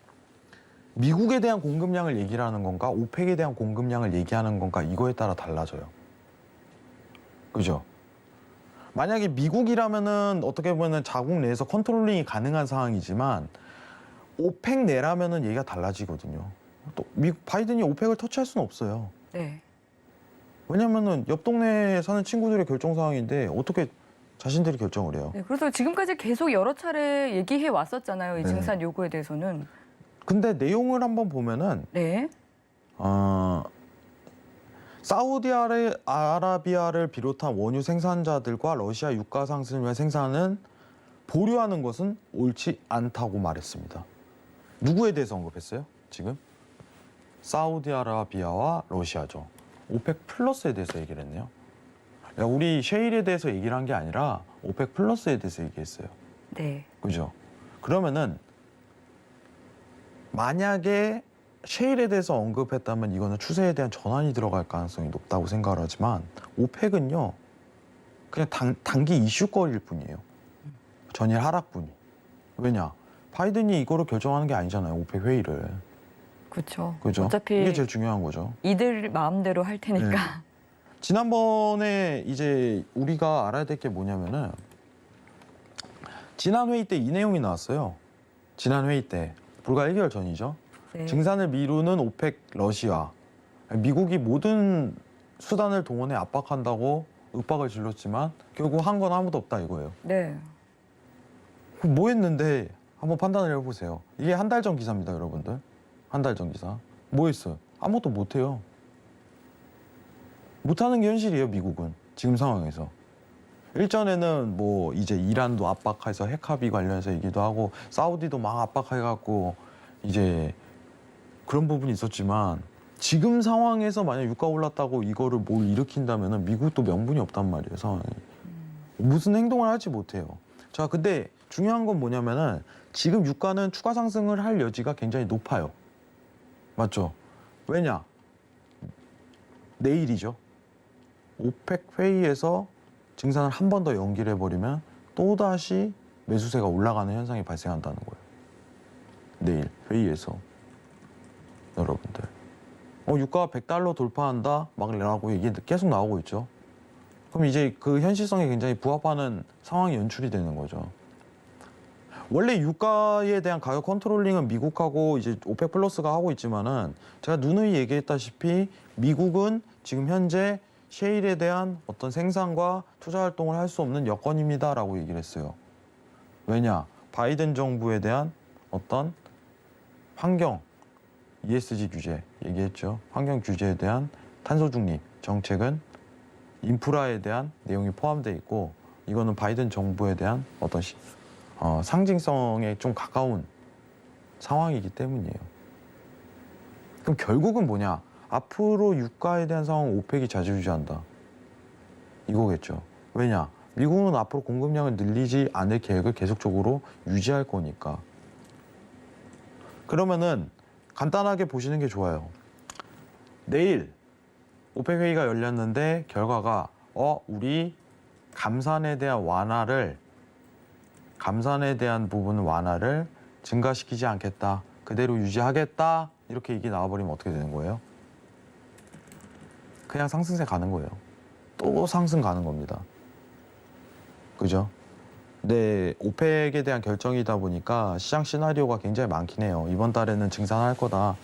미국에 대한 공급량을 얘기를 하는 건가 오펙에 대한 공급량을 얘기하는 건가 이거에 따라 달라져요. 그죠? 만약에 미국이라면은 어떻게 보면은 자국 내에서 컨트롤링이 가능한 상황이지만 오펙 내라면은 얘기가 달라지거든요. 또 바이든이 오펙을 터치할 수는 없어요. 네. 왜냐면은 옆 동네에 사는 친구들의 결정 사항인데 어떻게 자신들이 결정을 해요? 네. 그래서 지금까지 계속 여러 차례 얘기해 왔었잖아요. 이 네. 증산 요구에 대해서는. 근데 내용을 한번 보면은 네. 사우디아라비아를 비롯한 원유 생산자들과 러시아 유가 상승의 생산은 보류하는 것은 옳지 않다고 말했습니다. 누구에 대해서 언급했어요? 지금? 사우디아라비아와 러시아죠. 오펙 플러스에 대해서 얘기를 했네요. 우리 셰일에 대해서 얘기를 한 게 아니라 오펙 플러스에 대해서 얘기했어요. 네. 그죠? 그러면은 만약에 셰일에 대해서 언급했다면 이거는 추세에 대한 전환이 들어갈 가능성이 높다고 생각을 하지만 오펙은요 그냥 단기 이슈거리일 뿐이에요. 전일 하락뿐이. 왜냐? 바이든이 이거를 결정하는 게 아니잖아요. 오펙 회의를. 그렇죠. 그죠? 어차피 이게 제일 중요한 거죠. 이들 마음대로 할 테니까. 네. 지난번에 이제 우리가 알아야 될 게 뭐냐면은 지난 회의 때 이 내용이 나왔어요. 지난 회의 때 불과 1개월 전이죠. 네. 증산을 미루는 오펙 러시아. 미국이 모든 수단을 동원해 압박한다고 윽박을 질렀지만 결국 한 건 아무도 없다 이거예요. 네. 그럼 뭐 했는데 한번 판단을 해보세요. 이게 한 달 전 기사입니다, 여러분들. 한 달 전 기사. 뭐 했어요? 아무것도 못해요. 못하는 게 현실이에요, 미국은. 지금 상황에서. 일전에는 뭐 이제 이란도 압박해서 핵합의 관련해서 얘기도 하고 사우디도 막 압박해갖고 이제 그런 부분이 있었지만 지금 상황에서 만약 유가 올랐다고 이거를 뭘 일으킨다면은 미국도 명분이 없단 말이에요, 상황이. 무슨 행동을 할지 못해요. 자, 근데 중요한 건 뭐냐면은 지금 유가는 추가 상승을 할 여지가 굉장히 높아요. 맞죠? 왜냐? 내일이죠. 오펙 회의에서 증산을 한 번 더 연기를 해버리면 또다시 매수세가 올라가는 현상이 발생한다는 거예요. 내일 회의에서. 여러분들. 유가가 100달러 돌파한다? 막라고 얘기 계속 나오고 있죠. 그럼 이제 그 현실성에 굉장히 부합하는 상황이 연출이 되는 거죠. 원래 유가에 대한 가격 컨트롤링은 미국하고 이제 오펙 플러스가 하고 있지만은 제가 누누이 얘기했다시피 미국은 지금 현재 셰일에 대한 어떤 생산과 투자 활동을 할 수 없는 여건입니다라고 얘기를 했어요. 왜냐? 바이든 정부에 대한 어떤 환경, ESG 규제 얘기했죠. 환경 규제에 대한 탄소 중립 정책은 인프라에 대한 내용이 포함되어 있고 이거는 바이든 정부에 대한 어떤 상징성에 좀 가까운 상황이기 때문이에요. 그럼 결국은 뭐냐? 앞으로 유가에 대한 상황은 오펙이 좌지우지한다. 이거겠죠. 왜냐? 미국은 앞으로 공급량을 늘리지 않을 계획을 계속적으로 유지할 거니까. 그러면은 간단하게 보시는 게 좋아요. 내일 오펙 회의가 열렸는데 결과가 우리 감산에 대한 감산에 대한 부분 완화를 증가시키지 않겠다. 그대로 유지하겠다. 이렇게 얘기 나와버리면 어떻게 되는 거예요? 그냥 상승세 가는 거예요. 또 상승 가는 겁니다. 그죠? 근데 오펙에 대한 결정이다 보니까 시장 시나리오가 굉장히 많긴 해요. 이번 달에는 증산할 거다.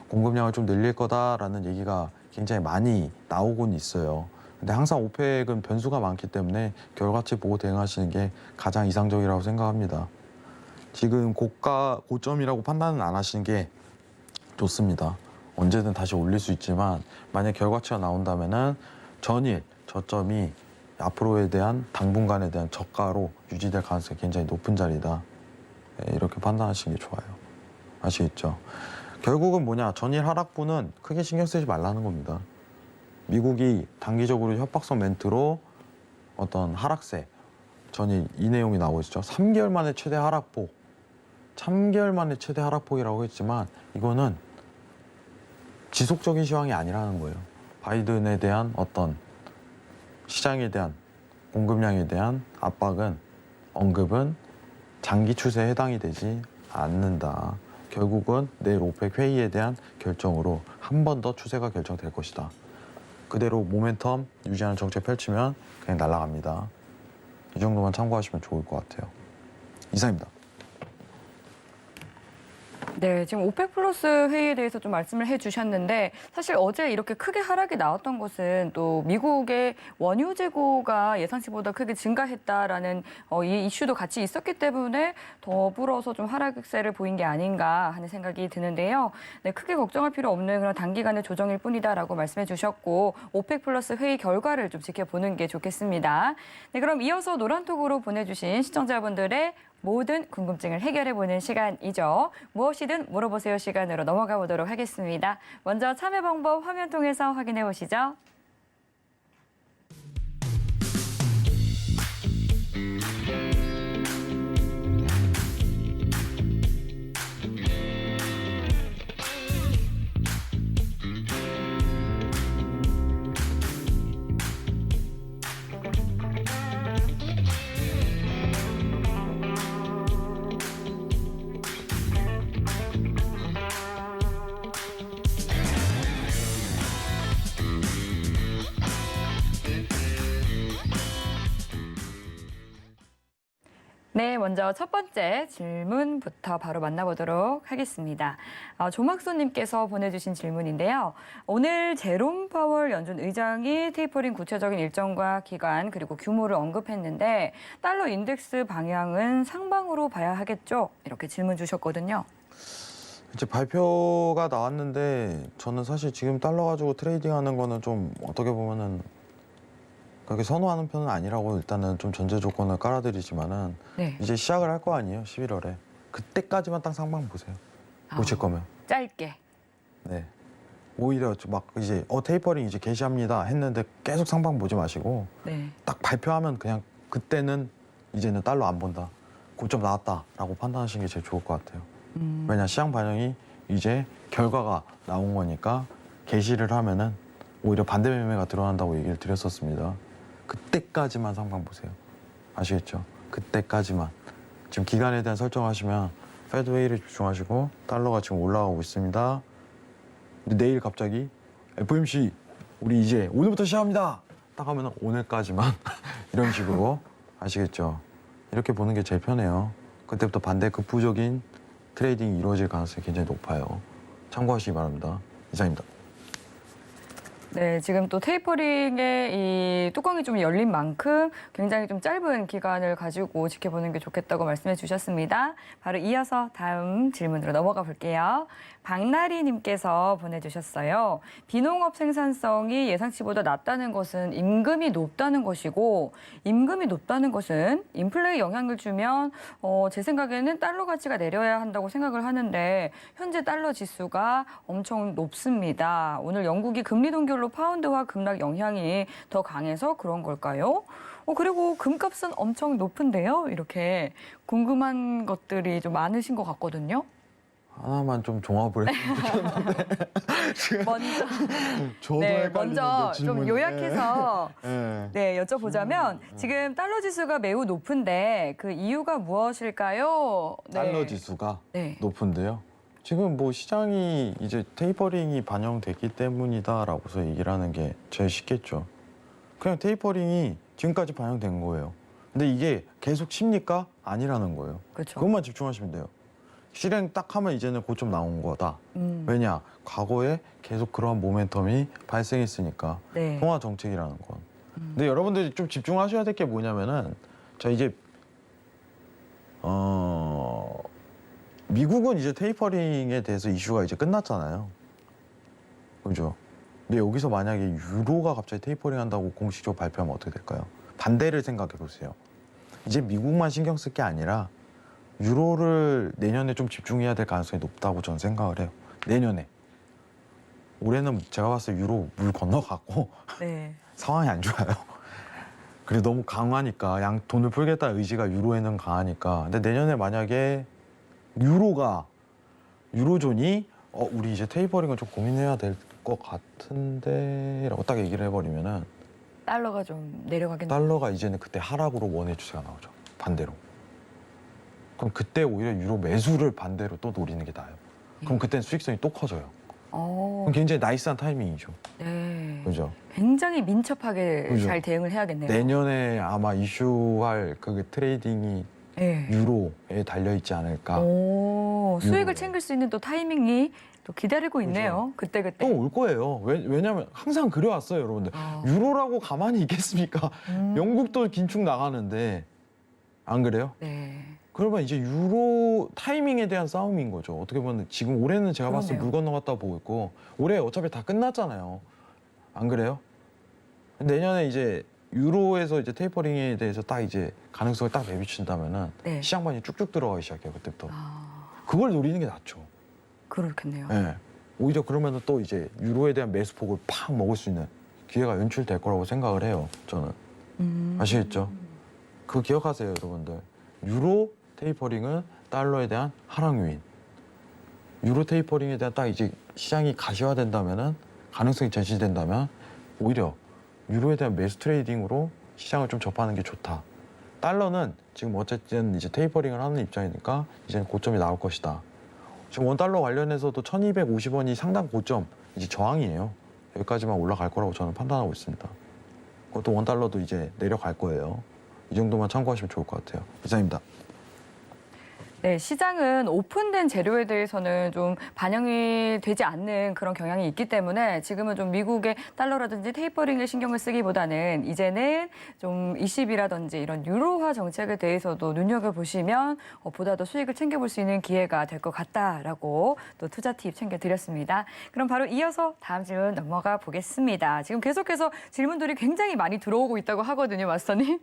공급량을 좀 늘릴 거다라는 얘기가 굉장히 많이 나오곤 있어요. 근데 항상 오펙은 변수가 많기 때문에 결과치 보고 대응하시는 게 가장 이상적이라고 생각합니다. 지금 고점이라고 판단은 안 하시는 게 좋습니다. 언제든 다시 올릴 수 있지만 만약 결과치가 나온다면은 전일 저점이 앞으로에 대한 당분간에 대한 저가로 유지될 가능성이 굉장히 높은 자리다. 이렇게 판단하시는 게 좋아요. 아시겠죠? 결국은 뭐냐? 전일 하락분은 크게 신경 쓰지 말라는 겁니다. 미국이 단기적으로 협박성 멘트로 어떤 하락세, 전일 이 내용이 나오고 있죠. 3개월 만에 최대 하락폭. 3개월 만에 최대 하락폭이라고 했지만 이거는 지속적인 시황이 아니라는 거예요. 바이든에 대한 어떤 시장에 대한 공급량에 대한 압박은 언급은 장기 추세에 해당이 되지 않는다. 결국은 내일 오펙 회의에 대한 결정으로 한 번 더 추세가 결정될 것이다. 그대로 모멘텀 유지하는 정책 펼치면 그냥 날아갑니다. 이 정도만 참고하시면 좋을 것 같아요. 이상입니다. 네, 지금 오펙 플러스 회의에 대해서 좀 말씀을 해주셨는데 사실 어제 이렇게 크게 하락이 나왔던 것은 또 미국의 원유 재고가 예상치보다 크게 증가했다라는 이 이슈도 같이 있었기 때문에 더불어서 좀 하락세를 보인 게 아닌가 하는 생각이 드는데요. 네, 크게 걱정할 필요 없는 그런 단기간의 조정일 뿐이다라고 말씀해 주셨고 오펙 플러스 회의 결과를 좀 지켜보는 게 좋겠습니다. 네, 그럼 이어서 노란톡으로 보내주신 시청자분들의 모든 궁금증을 해결해보는 시간이죠. 무엇이든 물어보세요 시간으로 넘어가 보도록 하겠습니다. 먼저 참여 방법 화면 통해서 확인해 보시죠. 네, 먼저 첫 번째 질문부터 바로 만나보도록 하겠습니다. 조막소님께서 보내주신 질문인데요. 오늘 제롬 파월 연준 의장이 테이퍼링 구체적인 일정과 기간 그리고 규모를 언급했는데 달러 인덱스 방향은 상방으로 봐야 하겠죠? 이렇게 질문 주셨거든요. 이제 발표가 나왔는데 저는 사실 지금 달러 가지고 트레이딩하는 거는 좀 어떻게 보면은 그렇게 선호하는 편은 아니라고 일단은 좀 전제 조건을 깔아드리지만은 네. 이제 시작을 할 거 아니에요, 11월에. 그때까지만 딱 상방 보세요. 보실 거면. 짧게. 네. 오히려 막 이제 테이퍼링 이제 개시합니다 했는데 계속 상방 보지 마시고 네. 딱 발표하면 그냥 그때는 이제는 달러 안 본다. 고점 나왔다라고 판단하시는 게 제일 좋을 것 같아요. 왜냐 시장 반영이 이제 결과가 나온 거니까 개시를 하면은 오히려 반대 매매가 들어간다고 얘기를 드렸었습니다. 그때까지만 상방 보세요. 아시겠죠? 그때까지만. 지금 기간에 대한 설정하시면 페드웨이를 집중하시고 달러가 지금 올라가고 있습니다. 근데 내일 갑자기 FOMC 우리 이제 오늘부터 시작합니다. 딱 하면 오늘까지만 이런 식으로 아시겠죠? 이렇게 보는 게 제일 편해요. 그때부터 반대 극부적인 트레이딩이 이루어질 가능성이 굉장히 높아요. 참고하시기 바랍니다. 이상입니다. 네, 지금 또 테이퍼링의 이 뚜껑이 좀 열린 만큼 굉장히 좀 짧은 기간을 가지고 지켜보는 게 좋겠다고 말씀해 주셨습니다. 바로 이어서 다음 질문으로 넘어가 볼게요. 박나리님께서 보내주셨어요. 비농업 생산성이 예상치보다 낮다는 것은 임금이 높다는 것이고 임금이 높다는 것은 인플레에 영향을 주면 제 생각에는 달러 가치가 내려야 한다고 생각을 하는데 현재 달러 지수가 엄청 높습니다. 오늘 영국이 금리 동결로 파운드화 급락 영향이 더 강해서 그런 걸까요? 그리고 금값은 엄청 높은데요. 이렇게 궁금한 것들이 좀 많으신 것 같거든요. 하나만 좀 종합을 했으면 좋겠는데 지금 먼저 저도 네, 헷갈리는데 먼저 질문이. 좀 요약해서 네. 네, 여쭤보자면 지금 달러 지수가 매우 높은데 그 이유가 무엇일까요? 네. 달러 지수가 네. 높은데요. 지금 뭐 시장이 이제 테이퍼링이 반영됐기 때문이다라고서 얘기를 하는 게 제일 쉽겠죠. 그냥 테이퍼링이 지금까지 반영된 거예요. 근데 이게 계속 쉽니까? 아니라는 거예요. 그렇죠. 그것만 집중하시면 돼요. 실행 딱 하면 이제는 고점 나온 거다. 왜냐? 과거에 계속 그러한 모멘텀이 발생했으니까. 네. 통화 정책이라는 건. 근데 여러분들이 좀 집중하셔야 될 게 뭐냐면은 자 이제 미국은 이제 테이퍼링에 대해서 이슈가 이제 끝났잖아요. 그죠? 근데 여기서 만약에 유로가 갑자기 테이퍼링 한다고 공식적으로 발표하면 어떻게 될까요? 반대를 생각해 보세요. 이제 미국만 신경 쓸 게 아니라 유로를 내년에 좀 집중해야 될 가능성이 높다고 저는 생각을 해요. 내년에. 올해는 제가 봤을 때 유로 물 건너갔고 네. 상황이 안 좋아요. 그리고 너무 강하니까 돈을 풀겠다는 의지가 유로에는 강하니까. 근데 내년에 만약에 유로존이 우리 이제 테이퍼링을 좀 고민해야 될 것 같은데 라고 딱 얘기를 해버리면은 달러가 좀 내려가겠네요. 달러가 이제는 그때 하락으로 원의 추세가 나오죠. 반대로. 그럼 그때 오히려 유로 매수를 반대로 또 노리는 게 나아요. 그럼 그때는 수익성이 또 커져요. 그럼 굉장히 나이스한 타이밍이죠. 네. 그죠? 굉장히 민첩하게 그죠? 잘 대응을 해야겠네요. 내년에 아마 이슈할 그 트레이딩이 네. 유로에 달려 있지 않을까. 수익을 유로. 챙길 수 있는 또 타이밍이 또 기다리고 있네요. 그때그때. 또 올 거예요. 왜냐면 항상 그래왔어요, 여러분들. 유로라고 가만히 있겠습니까? 영국도 긴축 나가는데 안 그래요? 네. 그러면 이제 유로 타이밍에 대한 싸움인 거죠. 어떻게 보면 지금 올해는 제가 봤을 때 그러네요. 물 건너갔다 보고 있고 올해 어차피 다 끝났잖아요. 안 그래요? 내년에 이제 유로에서 이제 테이퍼링에 대해서 딱 이제 가능성을 딱 내비친다면은 네. 시장 반이 쭉쭉 들어가기 시작해요. 그때부터. 아, 그걸 노리는 게 낫죠. 그렇겠네요. 네. 오히려 그러면은 또 이제 유로에 대한 매수폭을 팍 먹을 수 있는 기회가 연출될 거라고 생각을 해요. 저는. 아시겠죠? 그거 기억하세요, 여러분들. 유로 테이퍼링은 달러에 대한 하락 요인. 유로 테이퍼링에 대한 딱 이제 시장이 가시화된다면은 가능성이 제시된다면 오히려 유로에 대한 매수 트레이딩으로 시장을 좀 접하는 게 좋다. 달러는 지금 어쨌든 이제 테이퍼링을 하는 입장이니까 이제는 고점이 나올 것이다. 지금 원달러 관련해서도 1250원이 상당 고점, 이제 저항이에요. 여기까지만 올라갈 거라고 저는 판단하고 있습니다. 그것도 원달러도 이제 내려갈 거예요. 이 정도만 참고하시면 좋을 것 같아요. 이상입니다. 네, 시장은 오픈된 재료에 대해서는 좀 반영이 되지 않는 그런 경향이 있기 때문에 지금은 좀 미국의 달러라든지 테이퍼링에 신경을 쓰기보다는 이제는 좀 ECB라든지 이런 유로화 정책에 대해서도 눈여겨보시면 보다 더 수익을 챙겨볼 수 있는 기회가 될 것 같다라고 또 투자 팁 챙겨드렸습니다. 그럼 바로 이어서 다음 질문 넘어가 보겠습니다. 지금 계속해서 질문들이 굉장히 많이 들어오고 있다고 하거든요, 마스터님.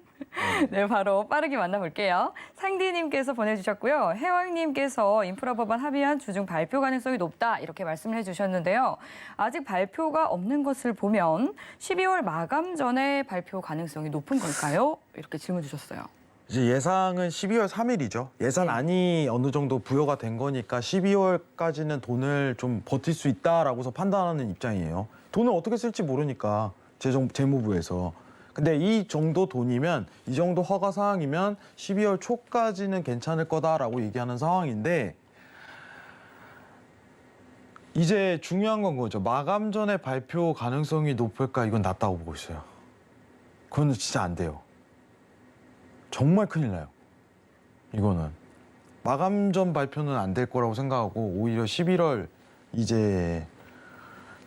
네, 바로 빠르게 만나볼게요. 상디님께서 보내주셨고요. 해왕님께서 인프라 법안 합의안 주중 발표 가능성이 높다 이렇게 말씀을 해주셨는데요. 아직 발표가 없는 것을 보면 12월 마감 전에 발표 가능성이 높은 걸까요? 이렇게 질문 주셨어요. 이제 예상은 12월 3일이죠. 예산안이 어느 정도 부여가 된 거니까 12월까지는 돈을 좀 버틸 수 있다라고서 판단하는 입장이에요. 돈을 어떻게 쓸지 모르니까 재무부에서. 근데 이 정도 돈이면 이 정도 허가 사항이면 12월 초까지는 괜찮을 거다라고 얘기하는 상황인데 이제 중요한 건 거죠. 마감 전에 발표 가능성이 높을까? 이건 낮다고 보고 있어요. 그건 진짜 안 돼요. 정말 큰일 나요. 이거는. 마감 전 발표는 안 될 거라고 생각하고 오히려 11월 이제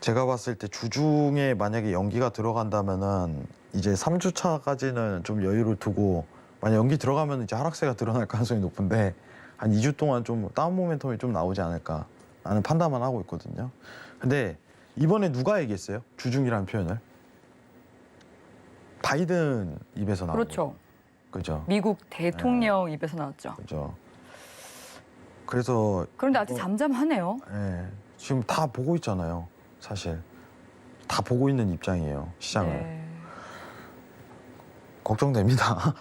제가 봤을 때 주중에 만약에 연기가 들어간다면은 이제 3주차까지는 좀 여유를 두고 만약 연기 들어가면 이제 하락세가 드러날 가능성이 높은데 한 2주 동안 좀 다운 모멘텀이 좀 나오지 않을까 라는 판단만 하고 있거든요. 근데 이번에 누가 얘기했어요? 주중이라는 표현을? 바이든 입에서 나온 그렇죠. 그죠? 미국 대통령 입에서 나왔죠. 그죠? 그래서 그런데 아직 잠잠하네요. 예, 지금 다 보고 있잖아요. 사실 다 보고 있는 입장이에요. 시장을. 네. 걱정됩니다.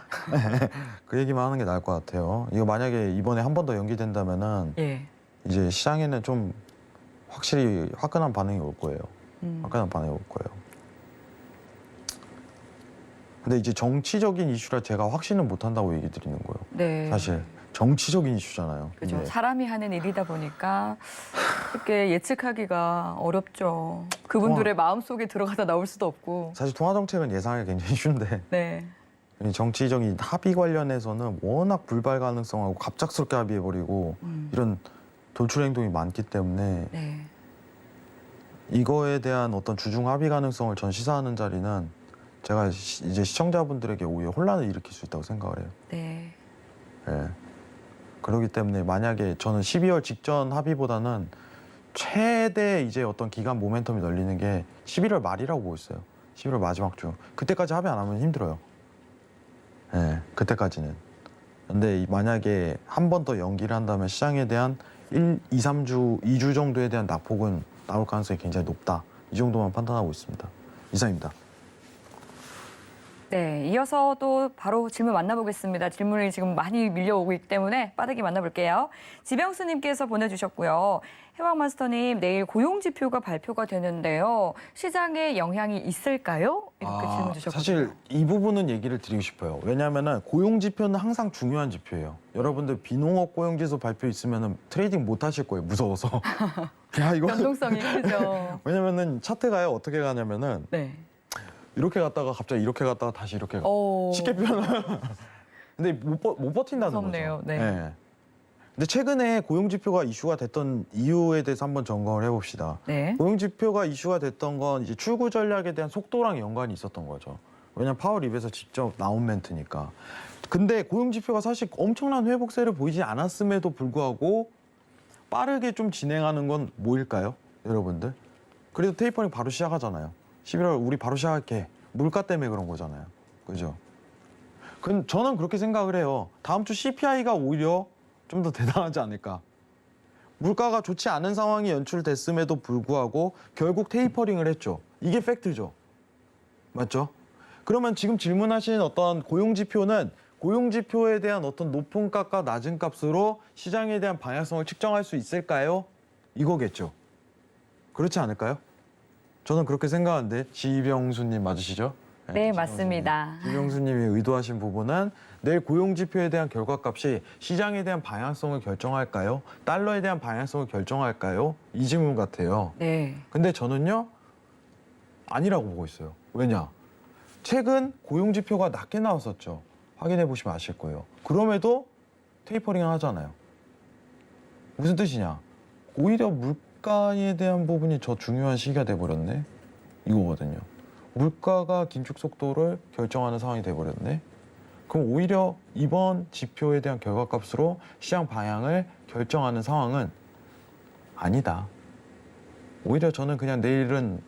그 얘기만 하는 게 나을 것 같아요. 이거 만약에 이번에 한 번 더 연기된다면은 예. 이제 시장에는 좀 확실히 화끈한 반응이 올 거예요. 화끈한 반응이 올 거예요. 근데 이제 정치적인 이슈라 제가 확신은 못 한다고 얘기 드리는 거예요. 네. 사실 정치적인 이슈잖아요. 그죠. 이게. 사람이 하는 일이다 보니까 그렇게 예측하기가 어렵죠. 그분들의 마음속에 들어가다 나올 수도 없고. 사실 통화 정책은 예상하기 굉장히 쉬운데 네. 이 정치적인 합의 관련해서는 워낙 불발 가능성하고 갑작스럽게 합의해버리고 이런 돌출 행동이 많기 때문에 네. 이거에 대한 어떤 주중 합의 가능성을 전 시사하는 자리는 제가 이제 시청자분들에게 오히려 혼란을 일으킬 수 있다고 생각을 해요. 네. 예. 그렇기 때문에 만약에 저는 12월 직전 합의보다는 최대 이제 어떤 기간 모멘텀이 열리는 게 11월 말이라고 보고 있어요. 11월 마지막 주. 그때까지 합의 안 하면 힘들어요. 예, 그때까지는. 근데 만약에 한 번 더 연기를 한다면 시장에 대한 2주 정도에 대한 낙폭은 나올 가능성이 굉장히 높다. 이 정도만 판단하고 있습니다. 이상입니다. 네, 이어서 또 바로 질문 만나보겠습니다. 질문이 지금 많이 밀려오고 있기 때문에 빠르게 만나볼게요. 지병수님께서 보내주셨고요. 해왕마스터님, 내일 고용지표가 발표가 되는데요. 시장에 영향이 있을까요? 이렇게 질문 주셨거든요. 사실 이 부분은 얘기를 드리고 싶어요. 왜냐하면 고용지표는 항상 중요한 지표예요. 여러분들 비농업 고용지수 발표 있으면 트레이딩 못 하실 거예요. 무서워서. 야, 이거 변동성이 크죠. 왜냐면은 차트가요 어떻게 가냐면은 네. 이렇게 갔다가 갑자기 이렇게 갔다가 다시 이렇게 가. 오. 쉽게 표현하면 근데 못 버틴다는 무섭네요. 거죠. 네. 근데 최근에 고용지표가 이슈가 됐던 이유에 대해서 한번 점검을 해봅시다. 네. 고용지표가 이슈가 됐던 건 이제 출구 전략에 대한 속도랑 연관이 있었던 거죠. 왜냐면 파월 입에서 직접 나온 멘트니까. 근데 고용지표가 사실 엄청난 회복세를 보이지 않았음에도 불구하고 빠르게 좀 진행하는 건 뭐일까요? 여러분들? 그래도 테이퍼링 바로 시작하잖아요. 11월 우리 바로 시작할게. 물가 때문에 그런 거잖아요. 그죠? 저는 그렇게 생각을 해요. 다음 주 CPI가 오히려 좀 더 대단하지 않을까. 물가가 좋지 않은 상황이 연출됐음에도 불구하고 결국 테이퍼링을 했죠. 이게 팩트죠. 맞죠? 그러면 지금 질문하신 어떤 고용지표는 고용지표에 대한 어떤 높은 값과 낮은 값으로 시장에 대한 방향성을 측정할 수 있을까요? 이거겠죠. 그렇지 않을까요? 저는 그렇게 생각하는데 지병수님 맞으시죠? 네, 맞습니다. 지병수님이 의도하신 부분은 내일 고용지표에 대한 결과값이 시장에 대한 방향성을 결정할까요? 달러에 대한 방향성을 결정할까요? 이 질문 같아요. 네. 근데 저는요 아니라고 보고 있어요. 왜냐? 최근 고용지표가 낮게 나왔었죠. 확인해 보시면 아실 거예요. 그럼에도 테이퍼링을 하잖아요. 무슨 뜻이냐? 오히려 물가에 대한 부분이 더 중요한 시기가 돼버렸네. 이거거든요. 물가가 긴축 속도를 결정하는 상황이 돼버렸네. 그럼 오히려 이번 지표에 대한 결과값으로 시장 방향을 결정하는 상황은 아니다. 오히려 저는 그냥 내일은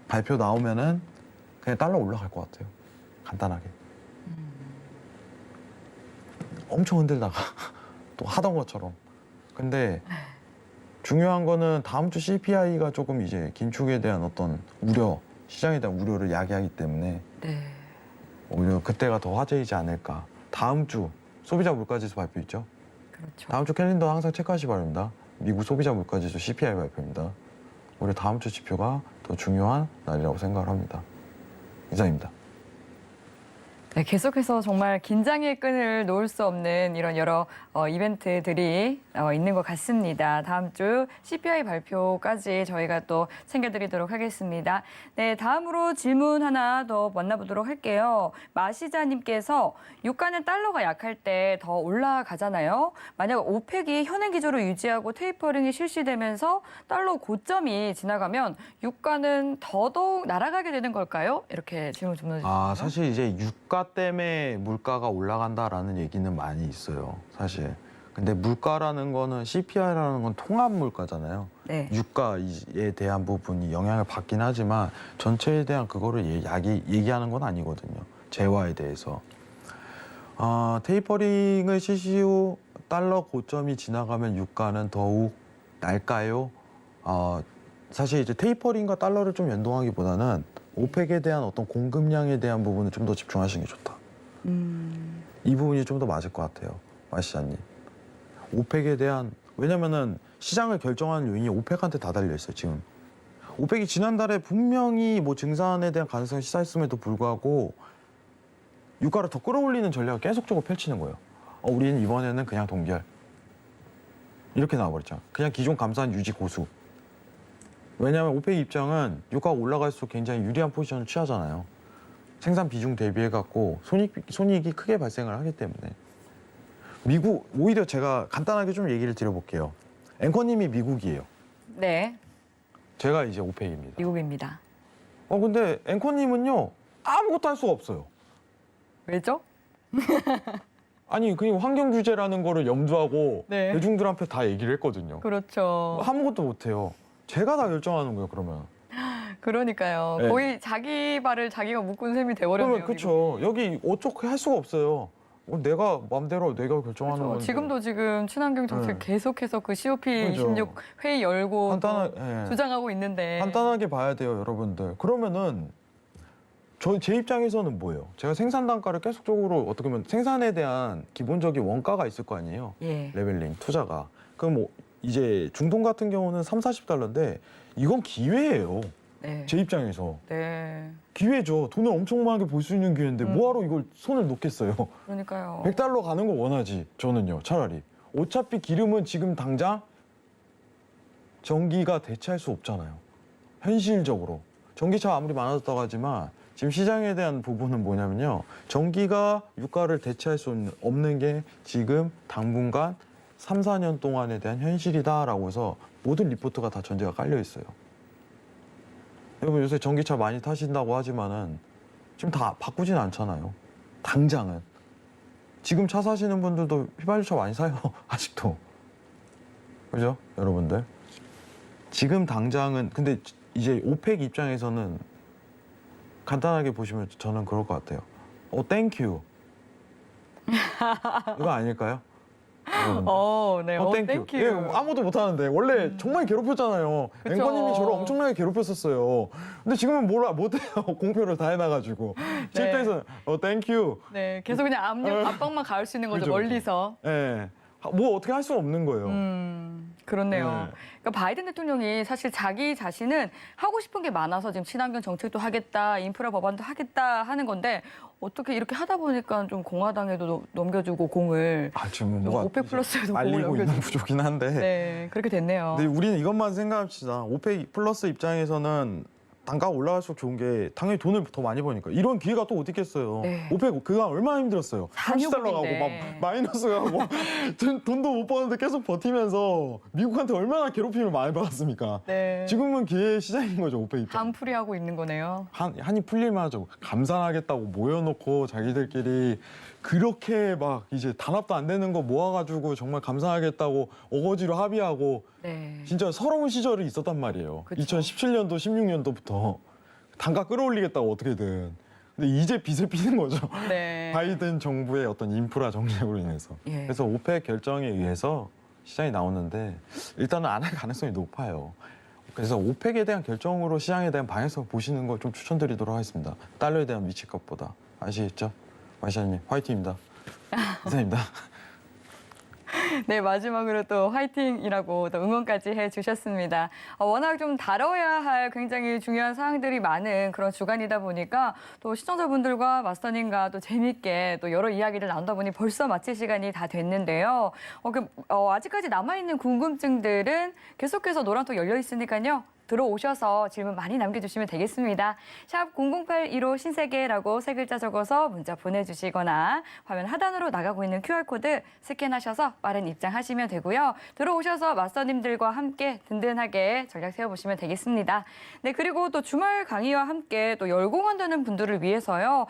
발표 나오면은 그냥 달러 올라갈 것 같아요. 간단하게. 엄청 흔들다가 또 하던 것처럼. 근데 중요한 거는 다음 주 CPI가 조금 이제 긴축에 대한 어떤 우려, 시장에 대한 우려를 야기하기 때문에 네. 오히려 그때가 더 화제이지 않을까. 다음 주 소비자 물가지수 발표 있죠? 그렇죠. 다음 주 캘린더 항상 체크하시기 바랍니다. 미국 소비자 물가지수 CPI 발표입니다. 오히려 다음 주 지표가 더 중요한 날이라고 생각을 합니다. 이상입니다. 네, 계속해서 정말 긴장의 끈을 놓을 수 없는 이런 여러 이벤트들이 있는 것 같습니다. 다음 주 CPI 발표까지 저희가 또 챙겨드리도록 하겠습니다. 네, 다음으로 질문 하나 더 만나보도록 할게요. 마시자님께서 유가는 달러가 약할 때 더 올라가잖아요. 만약 오펙이 현행 기조를 유지하고 테이퍼링이 실시되면서 달러 고점이 지나가면 유가는 더더욱 날아가게 되는 걸까요? 이렇게 질문 좀 넣어주세요. 사실 이제 유가 때문에 물가가 올라간다라는 얘기는 많이 있어요. 사실. 근데 물가라는 거는 CPI라는 건 통합 물가잖아요. 네. 유가에 대한 부분이 영향을 받긴 하지만 전체에 대한 그거를 얘기하는 건 아니거든요. 재화에 대해서. 테이퍼링을 실시 후 달러 고점이 지나가면 유가는 더욱 날까요? 사실 이제 테이퍼링과 달러를 좀 연동하기보다는 오펙에 대한 어떤 공급량에 대한 부분을 좀 더 집중하시는 게 좋다. 이 부분이 좀 더 맞을 것 같아요, 마시자님. 오펙에 대한, 왜냐면은 시장을 결정하는 요인이 오펙한테 다 달려 있어요, 지금. 오펙이 지난달에 분명히 뭐 증산에 대한 가능성을 시사했음에도 불구하고 유가를 더 끌어올리는 전략을 계속적으로 펼치는 거예요. 우리는 이번에는 그냥 동결. 이렇게 나와버렸죠. 그냥 기존 감산 유지 고수. 왜냐하면 오펙 입장은 유가가 올라갈수록 굉장히 유리한 포지션을 취하잖아요. 생산 비중 대비해갖고 손익이 크게 발생을 하기 때문에. 미국, 오히려 제가 간단하게 좀 얘기를 드려볼게요. 앵커님이 미국이에요. 네, 제가 이제 오펙입니다. 미국입니다. 근데 앵커님은요, 아무것도 할 수가 없어요. 왜죠? 아니, 그냥 환경 규제라는 거를 염두하고 네. 대중들한테 다 얘기를 했거든요. 그렇죠. 아무것도 못해요. 제가 다 결정하는 거예요, 그러면. 그러니까요. 네. 거의 자기 발을 자기가 묶은 셈이 돼버렸네요. 그러면 그렇죠. 여기 어떻게 할 수가 없어요. 내가 마음대로 내가 결정하는 그렇죠. 건데. 지금도 지금 친환경 정책 네. 계속해서 그 COP26 그렇죠. 회의 열고 간단하게, 또 주장하고 있는데. 간단하게 봐야 돼요, 여러분들. 그러면은 제 입장에서는 뭐예요? 제가 생산 단가를 계속적으로 어떻게 보면 생산에 대한 기본적인 원가가 있을 거 아니에요. 예. 레벨링 투자가. 그럼 뭐 이제 중동 같은 경우는 30-40달러인데 이건 기회예요. 네. 제 입장에서. 네. 기회죠. 돈을 엄청 많게 벌 수 있는 기회인데 뭐하러 이걸 손을 놓겠어요. 그러니까요. 100달러 가는 거 원하지. 저는요. 차라리. 어차피 기름은 지금 당장 전기가 대체할 수 없잖아요. 현실적으로. 전기차가 아무리 많아졌다고 하지만 지금 시장에 대한 부분은 뭐냐면요. 전기가 유가를 대체할 수 없는 게 지금 당분간 3-4년 동안에 대한 현실이다라고 해서 모든 리포트가 다 전제가 깔려 있어요. 여러분 요새 전기차 많이 타신다고 하지만은 지금 다 바꾸진 않잖아요. 당장은. 지금 차 사시는 분들도 휘발유차 많이 사요. 아직도. 그죠? 여러분들. 지금 당장은 근데 이제 오펙 입장에서는 간단하게 보시면 저는 그럴 것 같아요. 땡큐. 이거 아닐까요? 네. 땡큐. 예, 아무도 못 하는데 원래 정말 괴롭혔잖아요. 그쵸. 앵커님이 저를 엄청나게 괴롭혔었어요. 근데 지금은 못해요. 공표를 다 해놔가지고. 실제에서 땡큐. 네. 계속 그냥 압박만 가할 수 있는 거죠. 그죠, 그죠. 멀리서. 예. 뭐 어떻게 할 수 없는 거예요. 그렇네요. 네. 그러니까 바이든 대통령이 사실 자기 자신은 하고 싶은 게 많아서 지금 친환경 정책도 하겠다, 인프라 법안도 하겠다 하는 건데 어떻게 이렇게 하다 보니까 좀 공화당에도 넘겨주고 공을 지금 좀 뭐가 오펙 플러스에도 공을 알리고 있는 넘겨주고. 부족긴 한데. 네, 그렇게 됐네요. 근데 우리는 이것만 생각합시다. 오펙 플러스 입장에서는 단가가 올라갈수록 좋은 게 당연히 돈을 더 많이 버니까 이런 기회가 또 어디 있겠어요. 네. 오펙 그간 얼마나 힘들었어요. 30달러 가고 산유국인데. 막 마이너스 가고 돈도 못 버는데 계속 버티면서 미국한테 얼마나 괴롭힘을 많이 받았습니까. 네. 지금은 기회 시장인 거죠, 오펙 입장. 한풀이하고 있는 거네요. 한이 풀릴만 하죠. 감산하겠다고 모여놓고 자기들끼리 그렇게 막 이제 단합도 안 되는 거 모아가지고 정말 감산하겠다고 어거지로 합의하고 네. 진짜 서러운 시절이 있었단 말이에요. 그쵸. 2017년도, 16년도부터 단가 끌어올리겠다고 어떻게든. 근데 이제 빚을 삐는 거죠. 네. 바이든 정부의 어떤 인프라 정책으로 인해서. 예. 그래서 오펙 결정에 의해서 시장이 나오는데 일단은 안 할 가능성이 높아요. 그래서 오펙에 대한 결정으로 시장에 대한 방향성을 보시는 걸 좀 추천드리도록 하겠습니다. 달러에 대한 미치값보다. 아시겠죠? 마이샤님 화이팅입니다. 이상입니다. 네, 마지막으로 또 화이팅이라고 또 응원까지 해주셨습니다. 워낙 좀 다뤄야 할 굉장히 중요한 사항들이 많은 그런 주간이다 보니까 또 시청자분들과 마스터님과 또 재밌게 또 여러 이야기를 나누다 보니 벌써 마칠 시간이 다 됐는데요. 아직까지 남아있는 궁금증들은 계속해서 노란톡 열려 있으니까요. 들어오셔서 질문 많이 남겨주시면 되겠습니다. 샵 0081호 신세계라고 세 글자 적어서 문자 보내주시거나 화면 하단으로 나가고 있는 QR코드 스캔하셔서 빠른 입장하시면 되고요. 들어오셔서 마스터님들과 함께 든든하게 전략 세워보시면 되겠습니다. 네, 그리고 또 주말 강의와 함께 또 열공한다는 분들을 위해서요.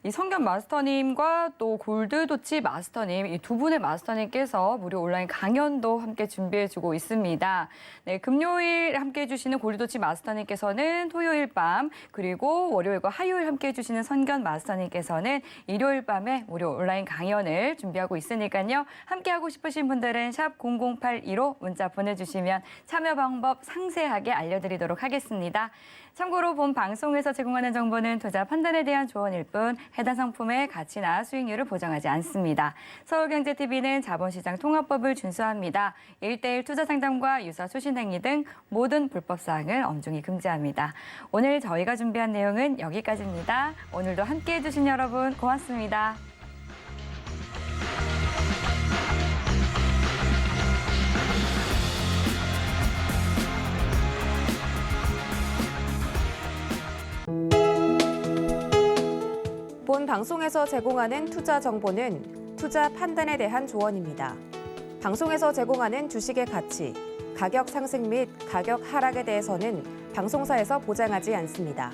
이 성견 마스터님과 또 골드도치 마스터님, 이 두 분의 마스터님께서 무료 온라인 강연도 함께 준비해주고 있습니다. 네, 금요일 함께 해주시는 골드도치 마스터님께서는 토요일 밤, 그리고 월요일과 화요일 함께 해주시는 선견 마스터님께서는 일요일 밤에 무료 온라인 강연을 준비하고 있으니까요. 함께 하고 싶으신 분들은 샵 0081로 문자 보내주시면 참여 방법 상세하게 알려드리도록 하겠습니다. 참고로 본 방송에서 제공하는 정보는 투자 판단에 대한 조언일 뿐 해당 상품의 가치나 수익률을 보장하지 않습니다. 서울경제TV는 자본시장 통합법을 준수합니다. 1:1 투자 상담과 유사 수신 행위 등 모든 불법 사항을 엄중히 금지합니다. 오늘 저희가 준비한 내용은 여기까지입니다. 오늘도 함께해 주신 여러분 고맙습니다. 본 방송에서 제공하는 투자 정보는 투자 판단에 대한 조언입니다. 방송에서 제공하는 주식의 가치, 가격 상승 및 가격 하락에 대해서는 방송사에서 보장하지 않습니다.